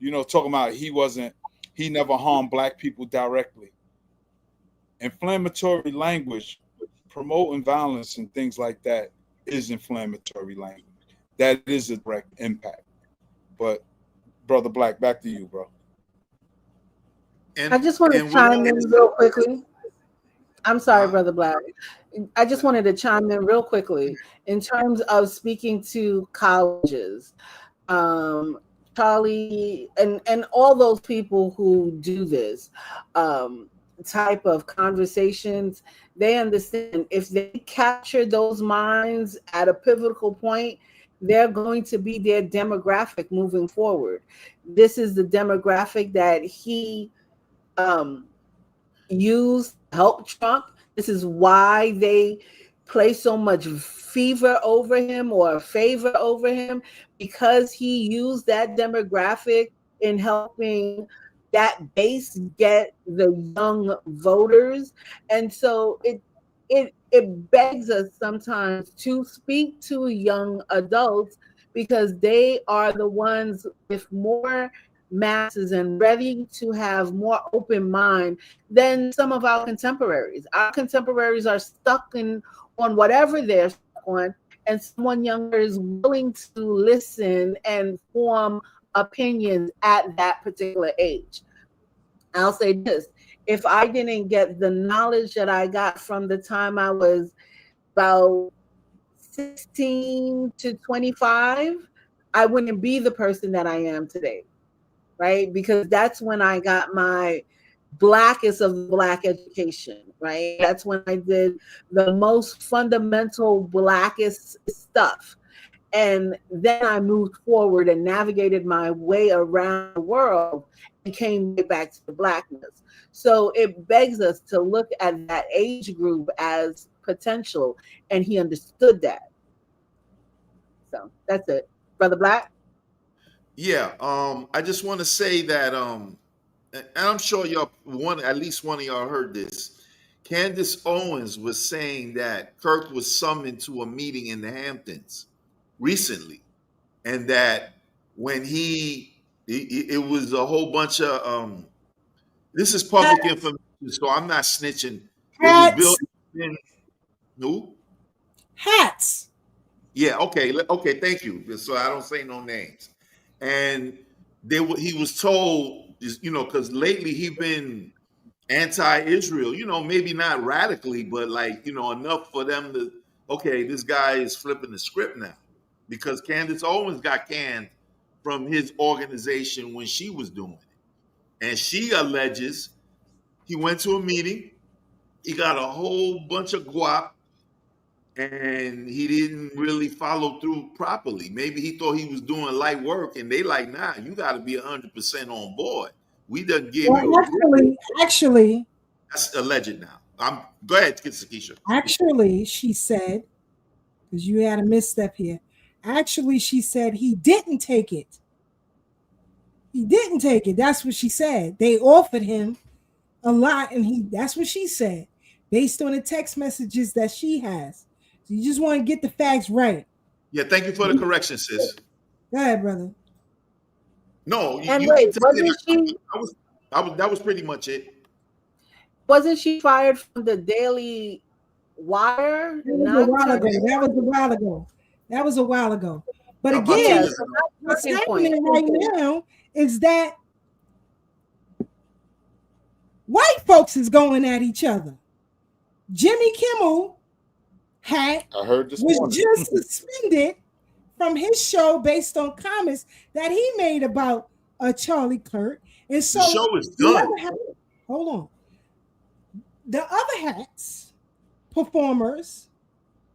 You know, talking about he never harmed Black people directly. Inflammatory language, promoting violence and things like that is inflammatory language. That is a direct impact. But Brother Black, back to you, bro. I just want to chime in real quickly. I'm sorry, Brother Black. I just wanted to chime in real quickly in terms of speaking to colleges. Charlie and all those people who do this type of conversations, they understand if they capture those minds at a pivotal point, they're going to be their demographic moving forward. This is the demographic that he used to help Trump. This is why they place so much favor over him, because he used that demographic in helping that base get the young voters. And so it begs us sometimes to speak to young adults, because they are the ones with more masses and ready to have more open mind than some of our contemporaries. Our contemporaries are stuck on whatever they're stuck on, and someone younger is willing to listen and form opinions at that particular age. I'll say this: if I didn't get the knowledge that I got from the time I was about 16 to 25, I wouldn't be the person that I am today, right? Because that's when I got my blackest of black education, right? That's when I did the most fundamental blackest stuff. And then I moved forward and navigated my way around the world and came back to the blackness. So it begs us to look at that age group as potential, and he understood that. So that's it. Brother Black? Yeah, I just want to say that, and I'm sure at least one of y'all heard this. Candace Owens was saying that Kirk was summoned to a meeting in the Hamptons recently, and that when it was a whole bunch of this is public information, so I'm not snitching. Hats. It was built who? Hats. Yeah, okay, thank you. So I don't say no names. And he was told, because lately he been anti-Israel, maybe not radically, but enough for them to, okay, this guy is flipping the script now, because Candace Owens got canned from his organization when she was doing it. And she alleges he went to a meeting, he got a whole bunch of guap, and he didn't really follow through properly. Maybe he thought he was doing light work, and they like, nah, you got to be 100% on board. We done give you. Actually, that's alleged now. Go ahead, Sakisha. Actually, she said, because you had a misstep here. Actually, she said he didn't take it. He didn't take it. That's what she said. They offered him a lot, and that's what she said, based on the text messages that she has. So you just want to get the facts right. Yeah, thank you for the correction, sis. Go ahead, brother. No, that was pretty much it. Wasn't she fired from the Daily Wire? That was a while ago. But again, what's happening right now is that white folks is going at each other. Jimmy Kimmel was just suspended from his show based on comments that he made about Charlie Kirk. And so the show is done. Hold on. The other hats performers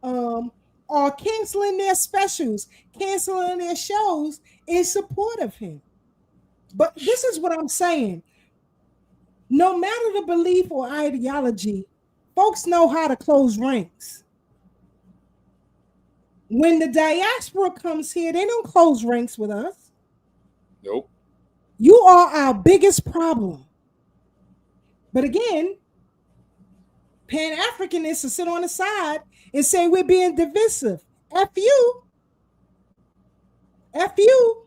are canceling their specials, canceling their shows in support of him. But this is what I'm saying. No matter the belief or ideology, folks know how to close ranks. When the diaspora comes here, they don't close ranks with us. Nope. You are our biggest problem. But again, Pan-Africanists will sit on the side and say we're being divisive. F you. F you.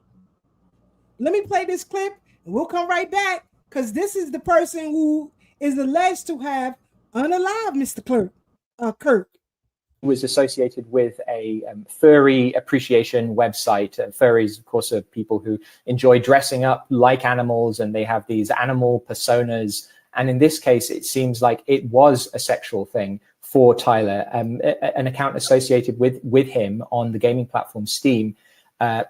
Let me play this clip and we'll come right back, because this is the person who is alleged to have unalived Mr. Kirk. was associated with a furry appreciation website. Furries, of course, are people who enjoy dressing up like animals, and they have these animal personas. And in this case, it seems like it was a sexual thing for Tyler. An account associated with him on the gaming platform Steam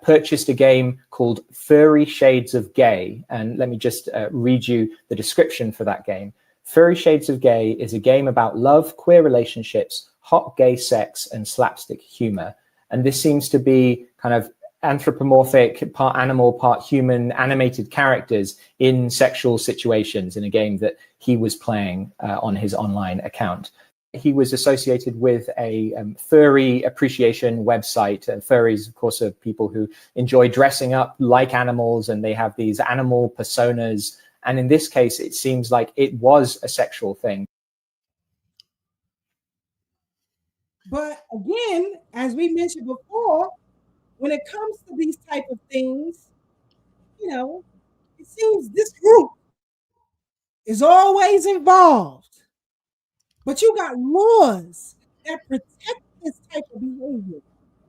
purchased a game called Furry Shades of Gay. And let me just read you the description for that game. Furry Shades of Gay is a game about love, queer relationships, hot gay sex, and slapstick humor. And this seems to be kind of anthropomorphic, part animal, part human, animated characters in sexual situations in a game that he was playing on his online account. He was associated with a furry appreciation website. Furries, of course, are people who enjoy dressing up like animals, and they have these animal personas. And in this case, it seems like it was a sexual thing. But again, as we mentioned before, when it comes to these type of things, you know, it seems this group is always involved. But you got laws that protect this type of behavior,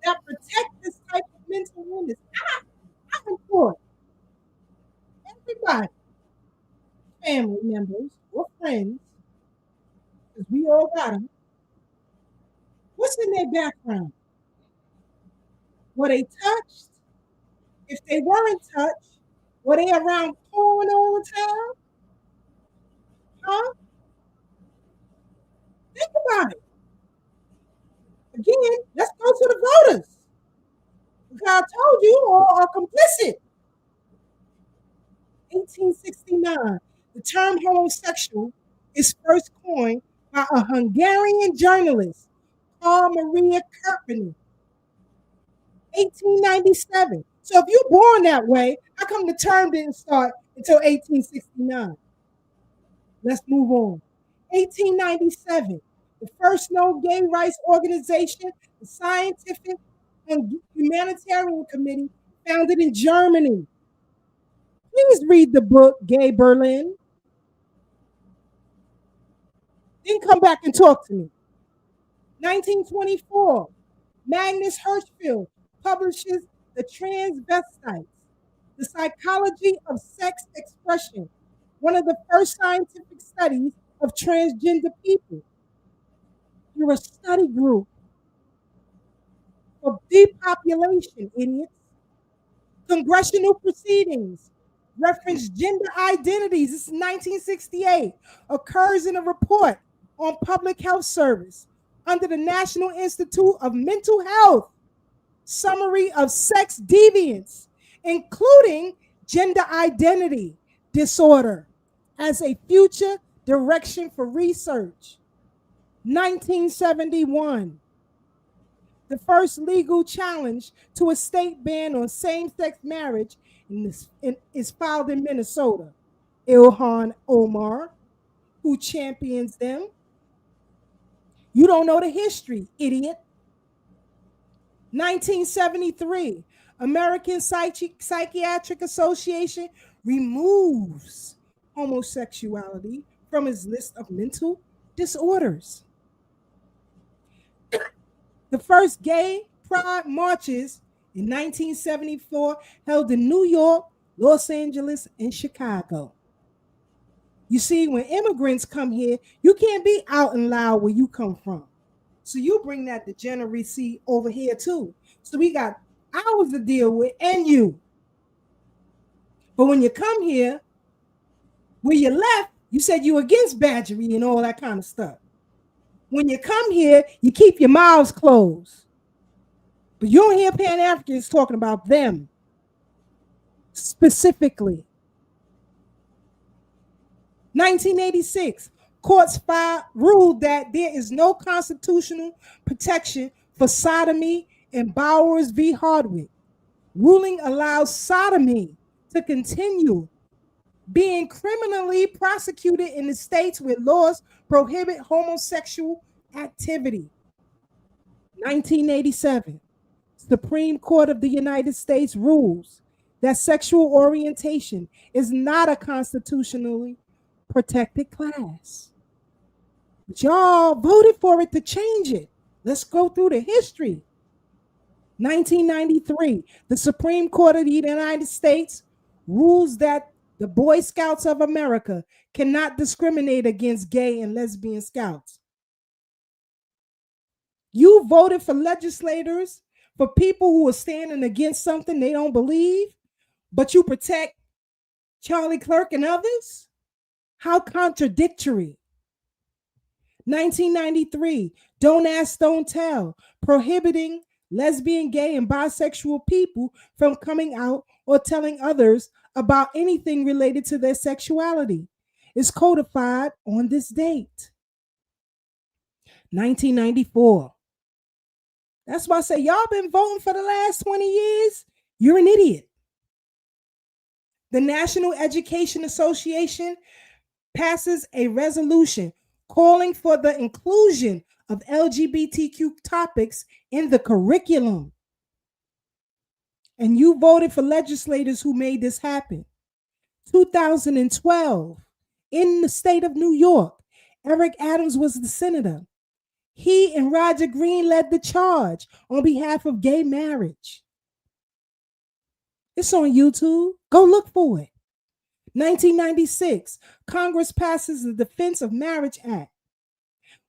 that protect this type of mental illness. I'm for it. Everybody, family members or friends, because we all got them. What's in their background? Were they touched? If they weren't touched, were they around porn all the time? Huh? Think about it. Again, let's go to the voters. Because I told you all are complicit. 1869, the term homosexual is first coined by a Hungarian journalist, Paul Maria Kirkman. 1897. So if you're born that way, how come the term didn't start until 1869? Let's move on. 1897, the first known gay rights organization, the Scientific and Humanitarian Committee, founded in Germany. Please read the book, Gay Berlin. Then come back and talk to me. 1924, Magnus Hirschfeld publishes The Transvestites, The Psychology of Sex Expression, one of the first scientific studies of transgender people. You're a study group of depopulation, idiots. Congressional proceedings reference gender identities. This is 1968. Occurs in a report on public health service under the National Institute of Mental Health. Summary of sex deviance, including gender identity disorder, as a future direction for research. 1971. The first legal challenge to a state ban on same-sex marriage is filed in Minnesota. Ilhan Omar, who champions them. You don't know the history, idiot. 1973, American Psychiatric Association removes homosexuality from its list of mental disorders. The first gay pride marches in 1974 held in New York, Los Angeles, and Chicago. You see, when immigrants come here, you can't be out and loud where you come from. So you bring that degeneracy over here too. So we got ours to deal with and you. But when you come here, where you left, you said you against badgery and all that kind of stuff. When you come here, you keep your mouths closed. But you don't hear Pan-Africans talking about them specifically. 1986, courts ruled that there is no constitutional protection for sodomy in Bowers v. Hardwick. Ruling allows sodomy to continue being criminally prosecuted in the states where laws prohibit homosexual activity. 1987, Supreme Court of the United States rules that sexual orientation is not a constitutionally protected class. But y'all voted for it to change it Let's go through the history. 1993, the Supreme Court of the United States rules that the Boy Scouts of America cannot discriminate against gay and lesbian scouts. You voted for legislators, for people who are standing against something they don't believe, but you protect Charlie Kirk and others? How contradictory. 1993, Don't Ask, Don't Tell, prohibiting lesbian, gay, and bisexual people from coming out or telling others about anything related to their sexuality. It's codified on this date. 1994. That's why I say y'all been voting for the last 20 years. You're an idiot. The National Education Association passes a resolution calling for the inclusion of LGBTQ topics in the curriculum. And you voted for legislators who made this happen. 2012, in the state of New York, Eric Adams was the senator. He and Roger Green led the charge on behalf of gay marriage. It's on YouTube. Go look for it. 1996, Congress passes the Defense of Marriage Act,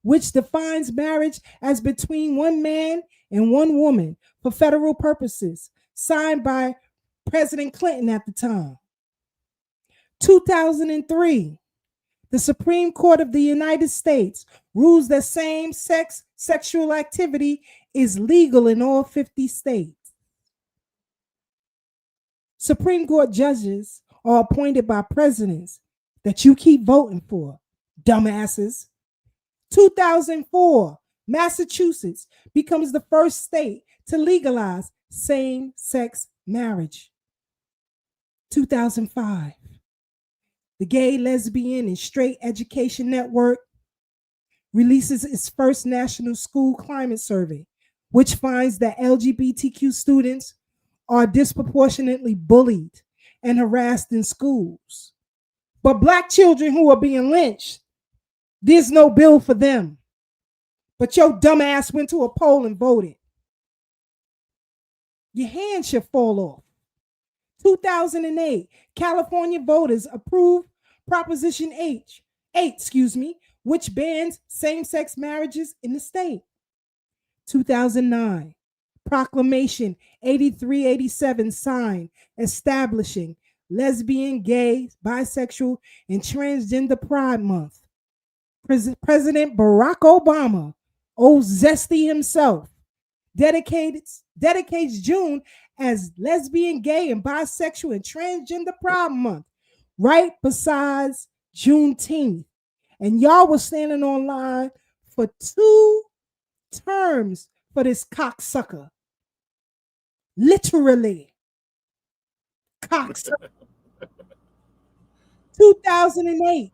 which defines marriage as between one man and one woman for federal purposes, signed by President Clinton at the time. 2003, the Supreme Court of the United States rules that same-sex sexual activity is legal in all 50 states. Supreme Court judges are appointed by presidents that you keep voting for, dumbasses. 2004, Massachusetts becomes the first state to legalize same-sex marriage. 2005, the Gay, Lesbian, and Straight Education Network releases its first national school climate survey, which finds that LGBTQ students are disproportionately bullied and harassed in schools. But Black children who are being lynched, there's no bill for them. But your dumb ass went to a poll and voted. Your hand should fall off. 2008, California voters approved Proposition 8, which bans same-sex marriages in the state. 2009, Proclamation 8387 signed establishing Lesbian, Gay, Bisexual, and Transgender Pride Month. President Barack Obama, old Zesty himself, dedicates June as Lesbian, Gay, and Bisexual and Transgender Pride Month, right besides Juneteenth. And y'all was standing online for 2 terms for this cocksucker. Literally. Cocksucker. 2008,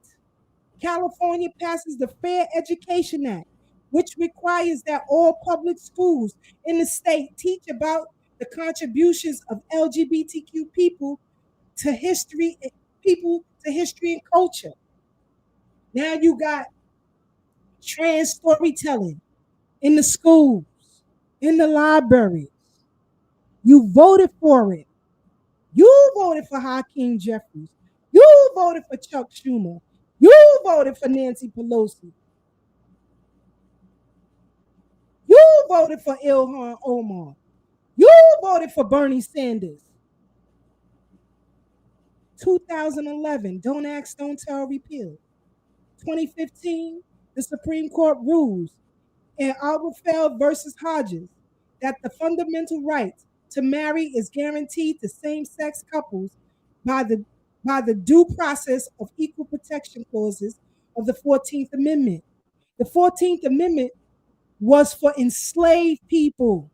California passes the Fair Education Act, which requires that all public schools in the state teach about the contributions of LGBTQ people to history and culture. Now you got trans storytelling in the schools, in the libraries. You voted for it. You voted for Hakeem Jeffries. You voted for Chuck Schumer. You voted for Nancy Pelosi. You voted for Ilhan Omar. You voted for Bernie Sanders. 2011, Don't Ask, Don't Tell repeal. 2015, the Supreme Court rules in Alberfeld versus Hodges that the fundamental right to marry is guaranteed to same-sex couples by the due process of equal protection clauses of the 14th Amendment. The 14th Amendment was for enslaved people.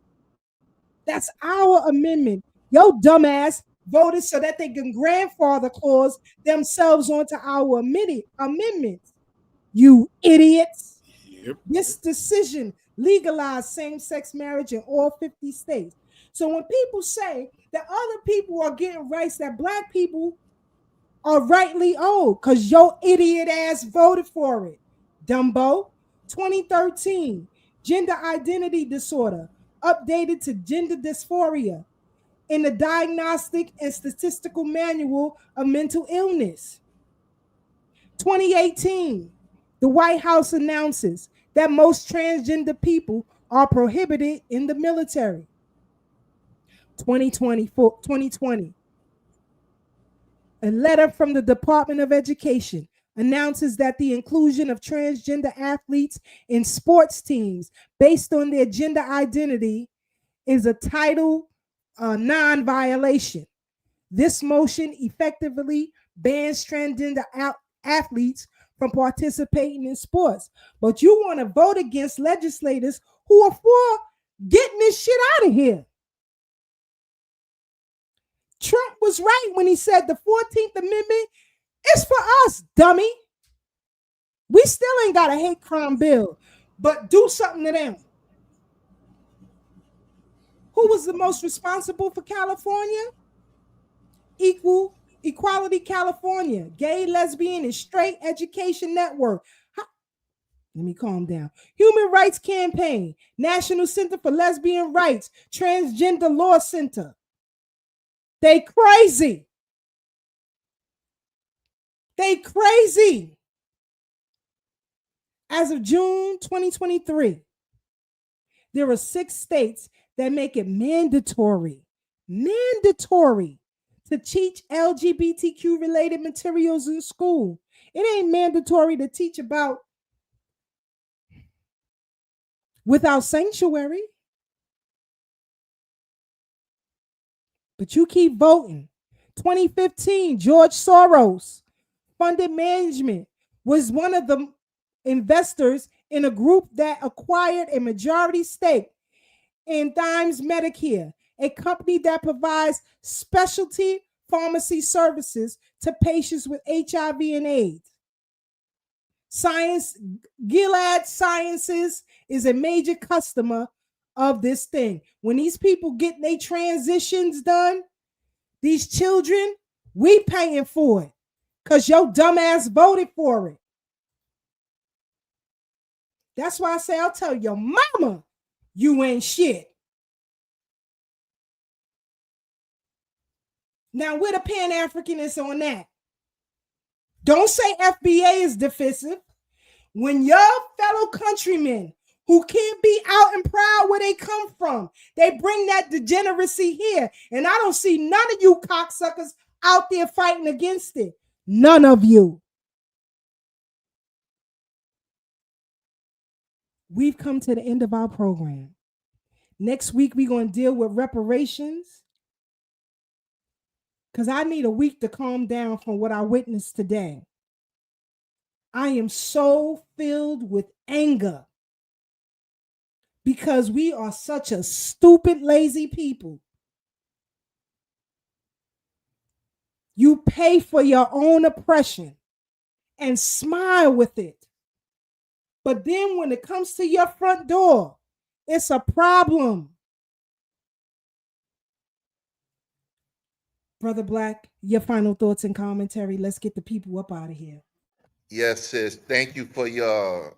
That's our amendment. Yo, dumbass voted so that they can grandfather clause themselves onto our amendments. You idiots. Yep. This decision legalized same-sex marriage in all 50 states. So when people say that other people are getting rights that Black people are rightly owed, because your idiot ass voted for it, Dumbo. 2013, gender identity disorder, updated to gender dysphoria in the Diagnostic and Statistical Manual of Mental Illness. 2018, the White House announces that most transgender people are prohibited in the military. 2020, a letter from the Department of Education announces that the inclusion of transgender athletes in sports teams based on their gender identity is a Title IX violation. This motion effectively bans transgender athletes from participating in sports. But you want to vote against legislators who are for getting this shit out of here. Trump was right when he said the 14th Amendment is for us, dummy. We still ain't got a hate crime bill, but do something to them. Who was the most responsible for California? Equality California, Gay, Lesbian, and Straight Education Network. Let me calm down. Human Rights Campaign, National Center for Lesbian Rights, Transgender Law Center. They crazy. They crazy. As of June 2023, there are 6 states that make it mandatory to teach LGBTQ related materials in school. It ain't mandatory to teach about Without Sanctuary. But you keep voting. 2015, George Soros Funded Management was one of the investors in a group that acquired a majority stake in Dimes Medicare, a company that provides specialty pharmacy services to patients with HIV and AIDS. Gilead Sciences is a major customer of this thing. When these people get their transitions done, these children, we paying for it because your dumbass voted for it. That's why I say I'll tell your mama you ain't shit. Now, where the Pan-Africanists on that? Don't say FBA is divisive. When your fellow countrymen who can't be out and proud where they come from, they bring that degeneracy here. And I don't see none of you cocksuckers out there fighting against it. None of you. We've come to the end of our program. Next week, we're going to deal with reparations. Because I need a week to calm down from what I witnessed today. I am so filled with anger because we are such a stupid, lazy people. You pay for your own oppression and smile with it. But then when it comes to your front door, it's a problem. Brother Black, your final thoughts and commentary. Let's get the people up out of here. Yes, sis. Thank you for your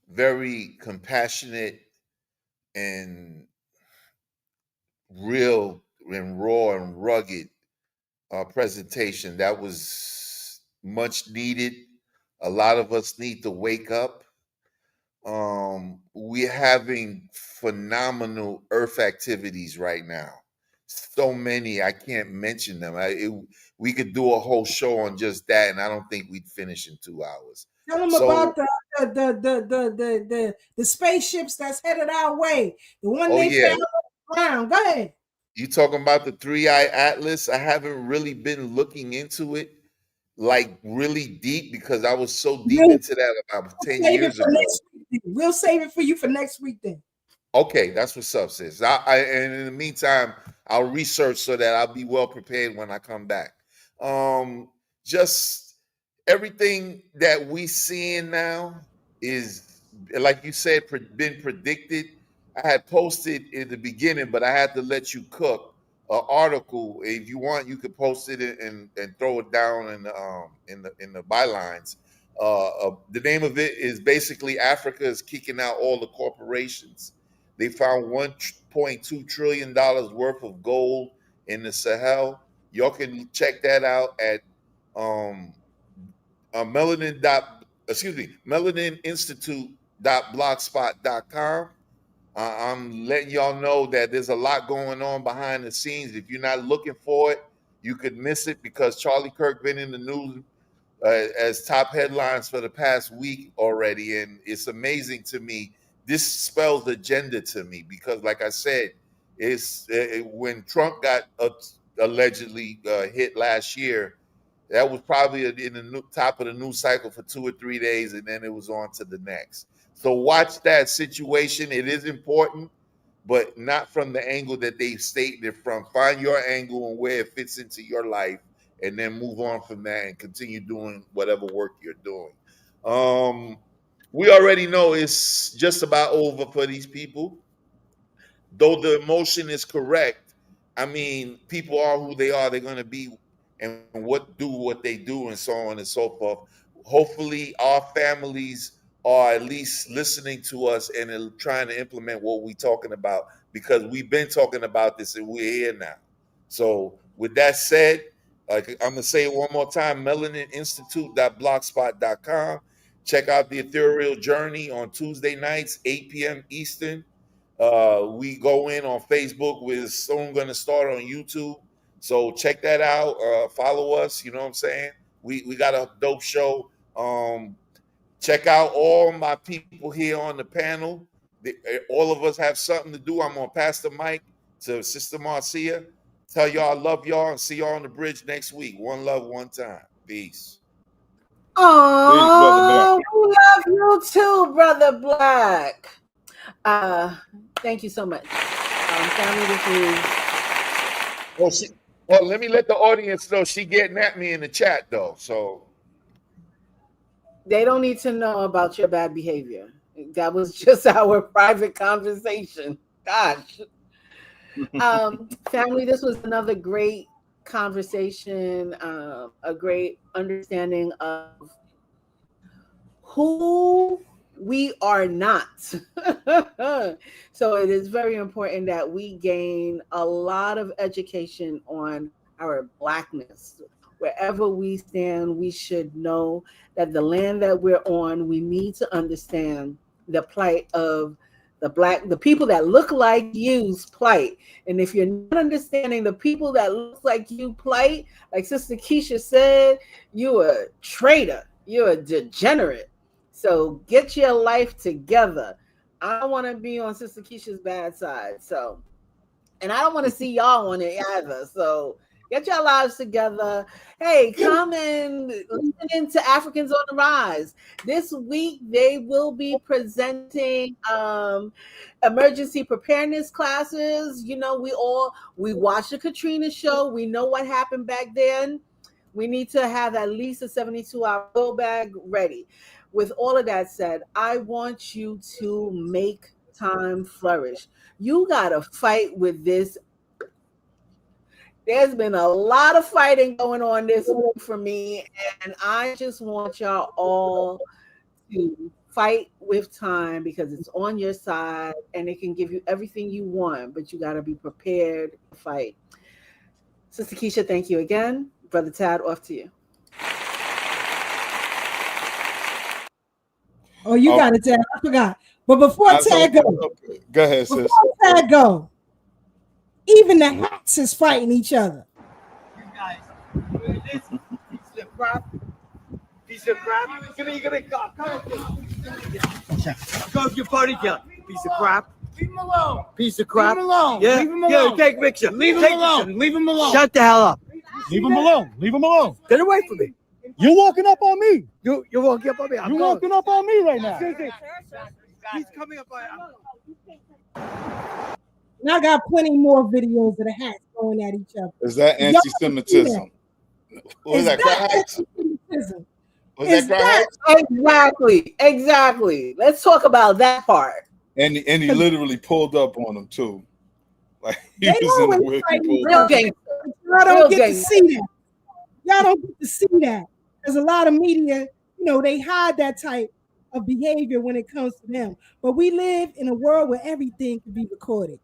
very compassionate and real and raw and rugged presentation. That was much needed. A lot of us need to wake up. We're having phenomenal earth activities right now. So many, I can't mention them. We could do a whole show on just that, and I don't think we'd finish in 2 hours. Tell them about the spaceships that's headed our way. The one they found on the ground. Go ahead. You talking about the 3-Eye Atlas? I haven't really been looking into it like really deep because I was so deep into that about 10 years ago. We'll save it for you for next week then. Okay, that's what's up, sis. And in the meantime, I'll research so that I'll be well prepared when I come back. Just everything that we seeing now is, like you said, been predicted. I had posted in the beginning, but I had to let you cook an article. If you want, you could post it and throw it down in the bylines The name of it is basically Africa is kicking out all the corporations. They found $1.2 trillion worth of gold in the Sahel. Y'all can check that out at melaninstitute.blogspot.com. I'm letting y'all know that there's a lot going on behind the scenes. If you're not looking for it, you could miss it because Charlie Kirk been in the news as top headlines for the past week already, and it's amazing to me. This spells agenda to me because, like I said, when Trump got allegedly hit last year, that was probably in the top of the news cycle for 2 or 3 days, and then it was on to the next. So watch that situation. It is important, but not from the angle that they stated it from. Find your angle and where it fits into your life, and then move on from that and continue doing whatever work you're doing. We already know it's just about over for these people. Though the emotion is correct, I mean, people are who they are. They're going to be and what they do and so on and so forth. Hopefully our families are at least listening to us and trying to implement what we're talking about, because we've been talking about this and we're here now. So with that said, I'm going to say it one more time, melaninstitute.blogspot.com. Check out the Ethereal Journey on Tuesday nights, 8 p.m. Eastern. We go in on Facebook. We're soon going to start on YouTube. So check that out. Follow us. You know what I'm saying? We got a dope show. Check out all my people here on the panel. All of us have something to do. I'm going to pass the mic to Sister Marcia. Tell y'all I love y'all and see y'all on the bridge next week. One love, one time. Peace. Oh, we love you too, Brother Black. Thank you so much. Family, this is... let me let the audience know she getting at me in the chat though. So they don't need to know about your bad behavior. That was just our private conversation. Gosh. Family, this was another great conversation, a great understanding of who we are not. So it is very important that we gain a lot of education on our Blackness. Wherever we stand, we should know that the land that we're on, we need to understand the plight of the people that look like you's plight. And if you're not understanding the people that look like you plight, like Sister Keisha said, you're a traitor, you're a degenerate. So get your life together. I don't want to be on Sister Keisha's bad side. So, and I don't want to see y'all on it either. So get your lives together. Hey, come and listen into Africans on the Rise. This week, they will be presenting emergency preparedness classes. You know, we watched the Katrina show. We know what happened back then. We need to have at least a 72-hour go bag ready. With all of that said, I want you to make time flourish. You got to fight with this. There's been a lot of fighting going on this week for me, and I just want y'all all to fight with time because it's on your side and it can give you everything you want, but you got to be prepared to fight. Sister Keisha, thank you again. Brother Tad, off to you. Oh, you got it, Tad. I forgot. But before Tad goes, go ahead, sis. Before Tad go, even the hats is fighting each other. You guys, this piece of crap. Give me go. Go with your party gun. Piece of crap. Leave him alone. Piece of crap. Leave him alone. Yeah. Leave him alone. Yeah, take a picture. Leave him alone. Leave him alone. Shut the hell up. Leave him alone. Leave him alone. Get away from me. You're walking up on me. You're walking up on me. You're walking up on me right now. He's coming up on. And I got plenty more videos of the hats going at each other. Is that anti-Semitism? Was that anti-Semitism? Exactly. Let's talk about that part. And he literally pulled up on him too. Like he was in the whip. Y'all don't get to see that. Y'all don't get to see that. There's a lot of media, they hide that type of behavior when it comes to them. But we live in a world where everything can be recorded.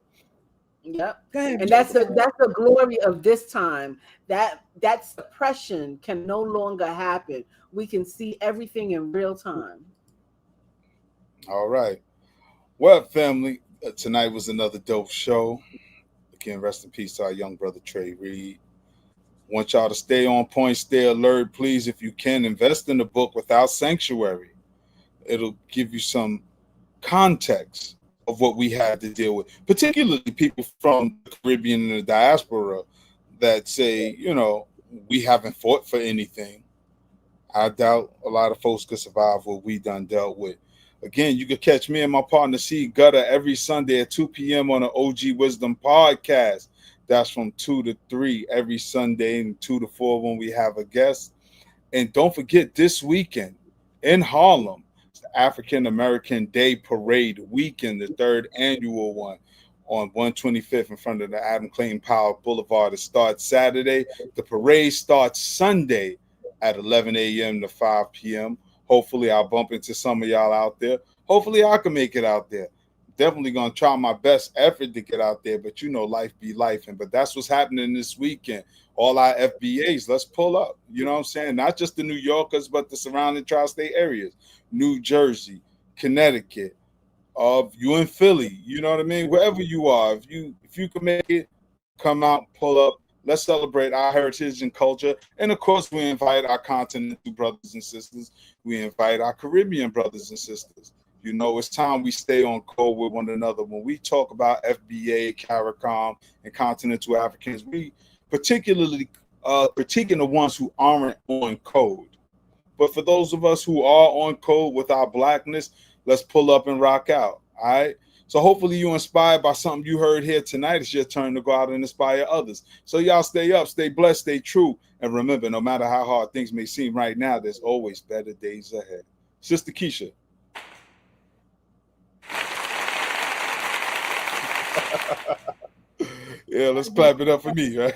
Yep. Go ahead. And that's the glory of this time. That suppression can no longer happen. We can see everything in real time. All right. Well, family, tonight was another dope show. Again, rest in peace to our young brother Trey Reed. Want y'all to stay on point, stay alert. Please, if you can, invest in the book Without Sanctuary. It'll give you some context of what we had to deal with, particularly people from the Caribbean and the diaspora that say, we haven't fought for anything. I doubt a lot of folks could survive what we done dealt with. Again, you can catch me and my partner C Gutter every Sunday at 2 p.m. on the OG Wisdom podcast. That's from 2 to 3 every Sunday and 2 to 4 when we have a guest. And don't forget, this weekend in Harlem, it's the African American Day Parade weekend, the 3rd annual one on 125th in front of the Adam Clayton Powell Boulevard. It starts Saturday. The parade starts Sunday at 11 a.m. to 5 p.m. Hopefully I'll bump into some of y'all out there. Hopefully I can make it out there. Definitely going to try my best effort to get out there, but life be life. But that's what's happening this weekend. All our FBAs, let's pull up. You know what I'm saying? Not just the New Yorkers, but the surrounding tri-state areas. New Jersey, Connecticut, you in Philly, you know what I mean? Wherever you are, if you can make it, come out, pull up. Let's celebrate our heritage and culture. And of course, we invite our continental brothers and sisters. We invite our Caribbean brothers and sisters. It's time we stay on code with one another. When we talk about FBA, CARICOM, and continental Africans, we particularly critiquing the ones who aren't on code. But for those of us who are on code with our blackness, let's pull up and rock out. All right. So hopefully you're inspired by something you heard here tonight. It's your turn to go out and inspire others. So y'all stay up, stay blessed, stay true. And remember, no matter how hard things may seem right now, there's always better days ahead. Sister Keisha. Yeah, let's clap it up for me, right?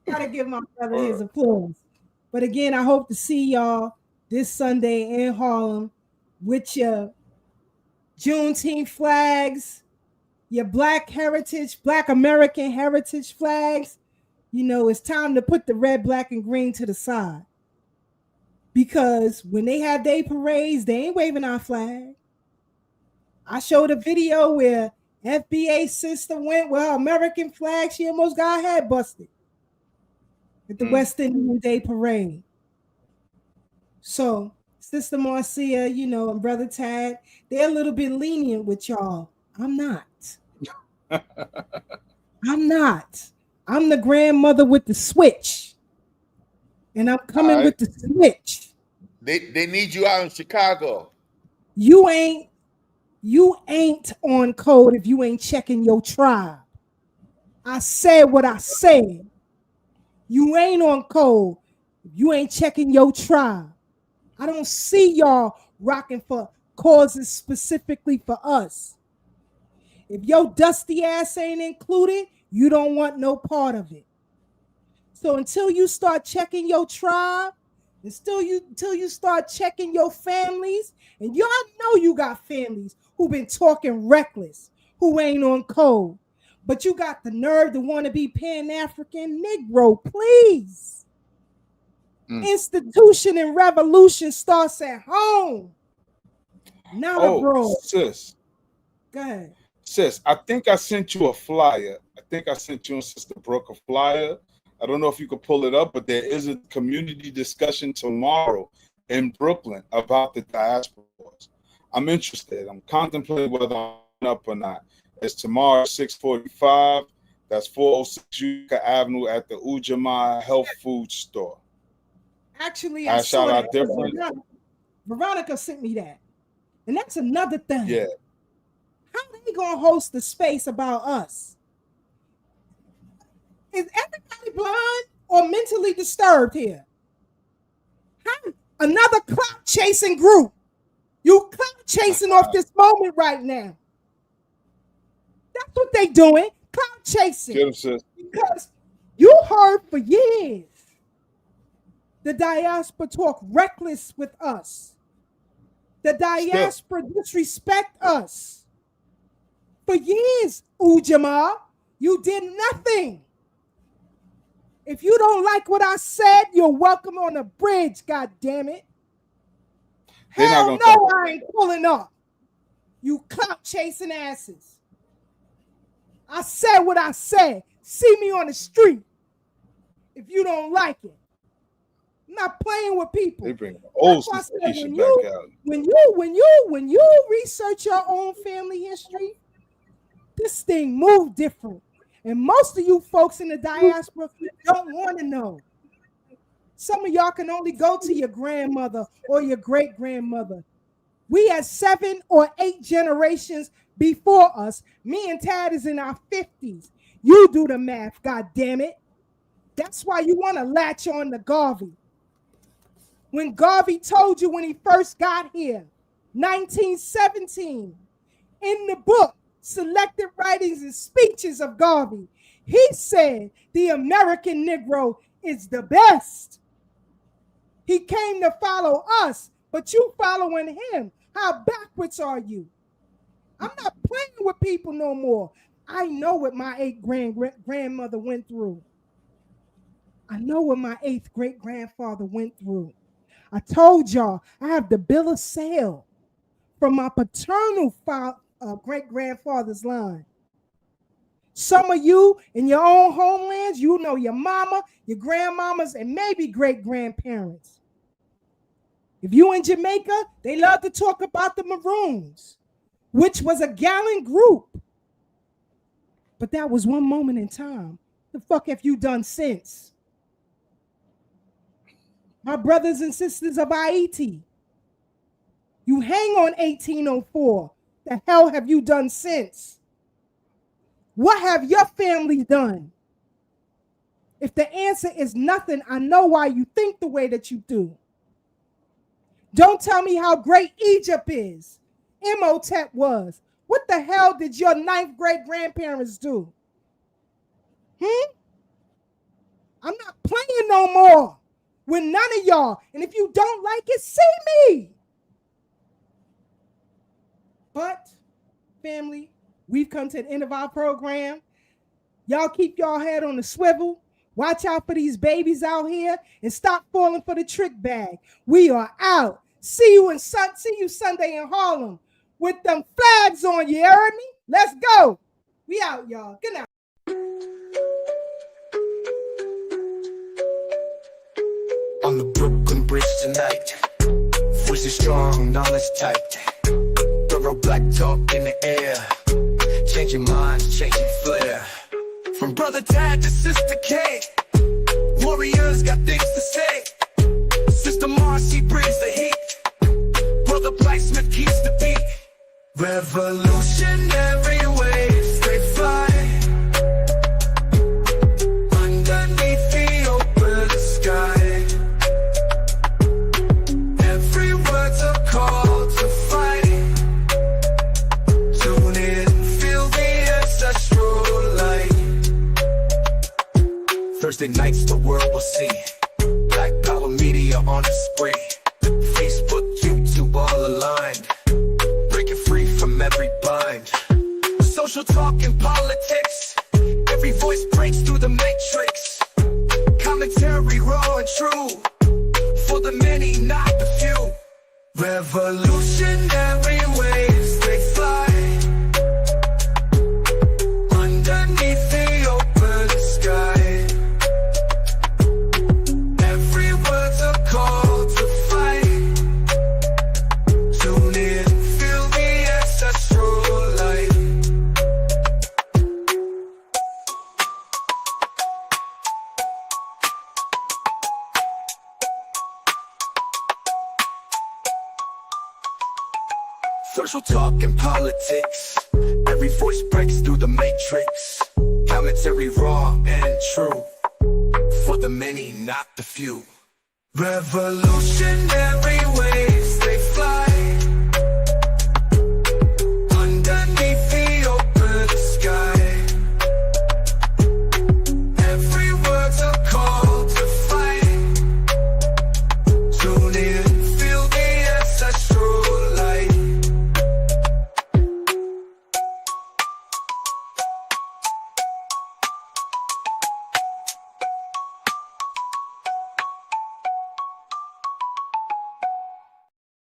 Gotta give my brother his applause. But again, I hope to see y'all this Sunday in Harlem with your Juneteenth flags, your Black American heritage flags. It's time to put the red, black, and green to the side. Because when they have their parades, they ain't waving our flag. I showed a video where FBA sister went with her American flag. She almost got her head busted at the West Indian Day Parade. So, Sister Marcia, and Brother Tad, they're a little bit lenient with y'all. I'm not. I'm the grandmother with the switch. And I'm coming with the switch. They need you out in Chicago. You ain't on code if you ain't checking your tribe. I said what I said. You ain't on code if you ain't checking your tribe. I don't see y'all rocking for causes specifically for us. If your dusty ass ain't included, you don't want no part of it. So until you start checking your tribe, until you start checking your families, and y'all know you got families who been talking reckless, who ain't on code, but you got the nerve to want to be Pan-African Negro, please. Institution and revolution starts at home, not abroad. Sis. Go ahead. Sis, I think I sent you a flyer. I think I sent you and Sister Brooke a flyer. I don't know if you could pull it up, but there is a community discussion tomorrow in Brooklyn about the diaspora. I'm interested. I'm contemplating whether I'm up or not. It's tomorrow at 6:45. That's 406 Utica Avenue at the Ujamaa Health Food Store. Actually, I saw that. Veronica sent me that. And that's another thing. Yeah. How are they going to host the space about us? Is everybody blind or mentally disturbed here? Another clout chasing group. You clout chasing off this moment right now. That's what they doing. Clout chasing. Get them, sis. Because you heard for years The diaspora talk reckless with us. The diaspora disrespect us. For years, Ujamaa, you did nothing. If you don't like what I said, you're welcome on the bridge, God damn it. Hell no, I ain't pulling up. You clout chasing asses. I said what I said. See me on the street if you don't like it. I'm not playing with people. They bring old when you research your own family history, this thing moved different. And most of you folks in the diaspora don't want to know. Some of y'all can only go to your grandmother or your great-grandmother. We had 7 or 8 generations before us. Me and Tad is in our 50s. You do the math, God damn it. That's why you want to latch on to Garvey. When Garvey told you when he first got here, 1917, in the book, Selected Writings and Speeches of Garvey, he said the American Negro is the best. He came to follow us, but you following him. How backwards are you? I'm not playing with people no more. I know what my 8th grandmother went through. I know what my 8th great-grandfather went through. I told y'all I have the bill of sale from my paternal great-grandfather's line. Some of you in your own homelands, you know your mama, your grandmamas, and maybe great-grandparents. If you in Jamaica, they love to talk about the Maroons, which was a gallant group. But that was one moment in time. The fuck have you done since? My brothers and sisters of Haiti, you hang on 1804. The hell have you done since? What have your family done? If the answer is nothing, I know why you think the way that you do. Don't tell me how great Egypt is. Imhotep was. What the hell did your 9th great-grandparents do? I'm not playing no more with none of y'all. And if you don't like it, see me. But, family, we've come to the end of our program. Y'all keep y'all head on the swivel. Watch out for these babies out here and stop falling for the trick bag. We are out. See you Sunday in Harlem with them flags on. You heard me? Let's go. We out, y'all. Good night. On the Brooklyn Bridge tonight, voices strong, knowledge tight. Thorough black talk in the air, changing minds, changing flair. From brother Tad to sister K, warriors got things to say. Sister Marcy brings the heat, brother Blacksmith keeps the beat. Revolutionary waves, they fly underneath the open sky. Every word's a call to fight. Tune in, feel the ancestral light. Thursday nights the world will see Black Power media on a spree. Facebook, YouTube all aligned, breaking free from every bind. Social talk and politics, every voice breaks through the matrix. Commentary raw and true, for the many, not the few. Revolutionary waves, they fly underneath the open sky. Every word's a call to fight. Tune in, feel the ancestral light. Social talk and politics, every voice breaks through the matrix. Commentary raw and true, for the many, not the few. Revolutionary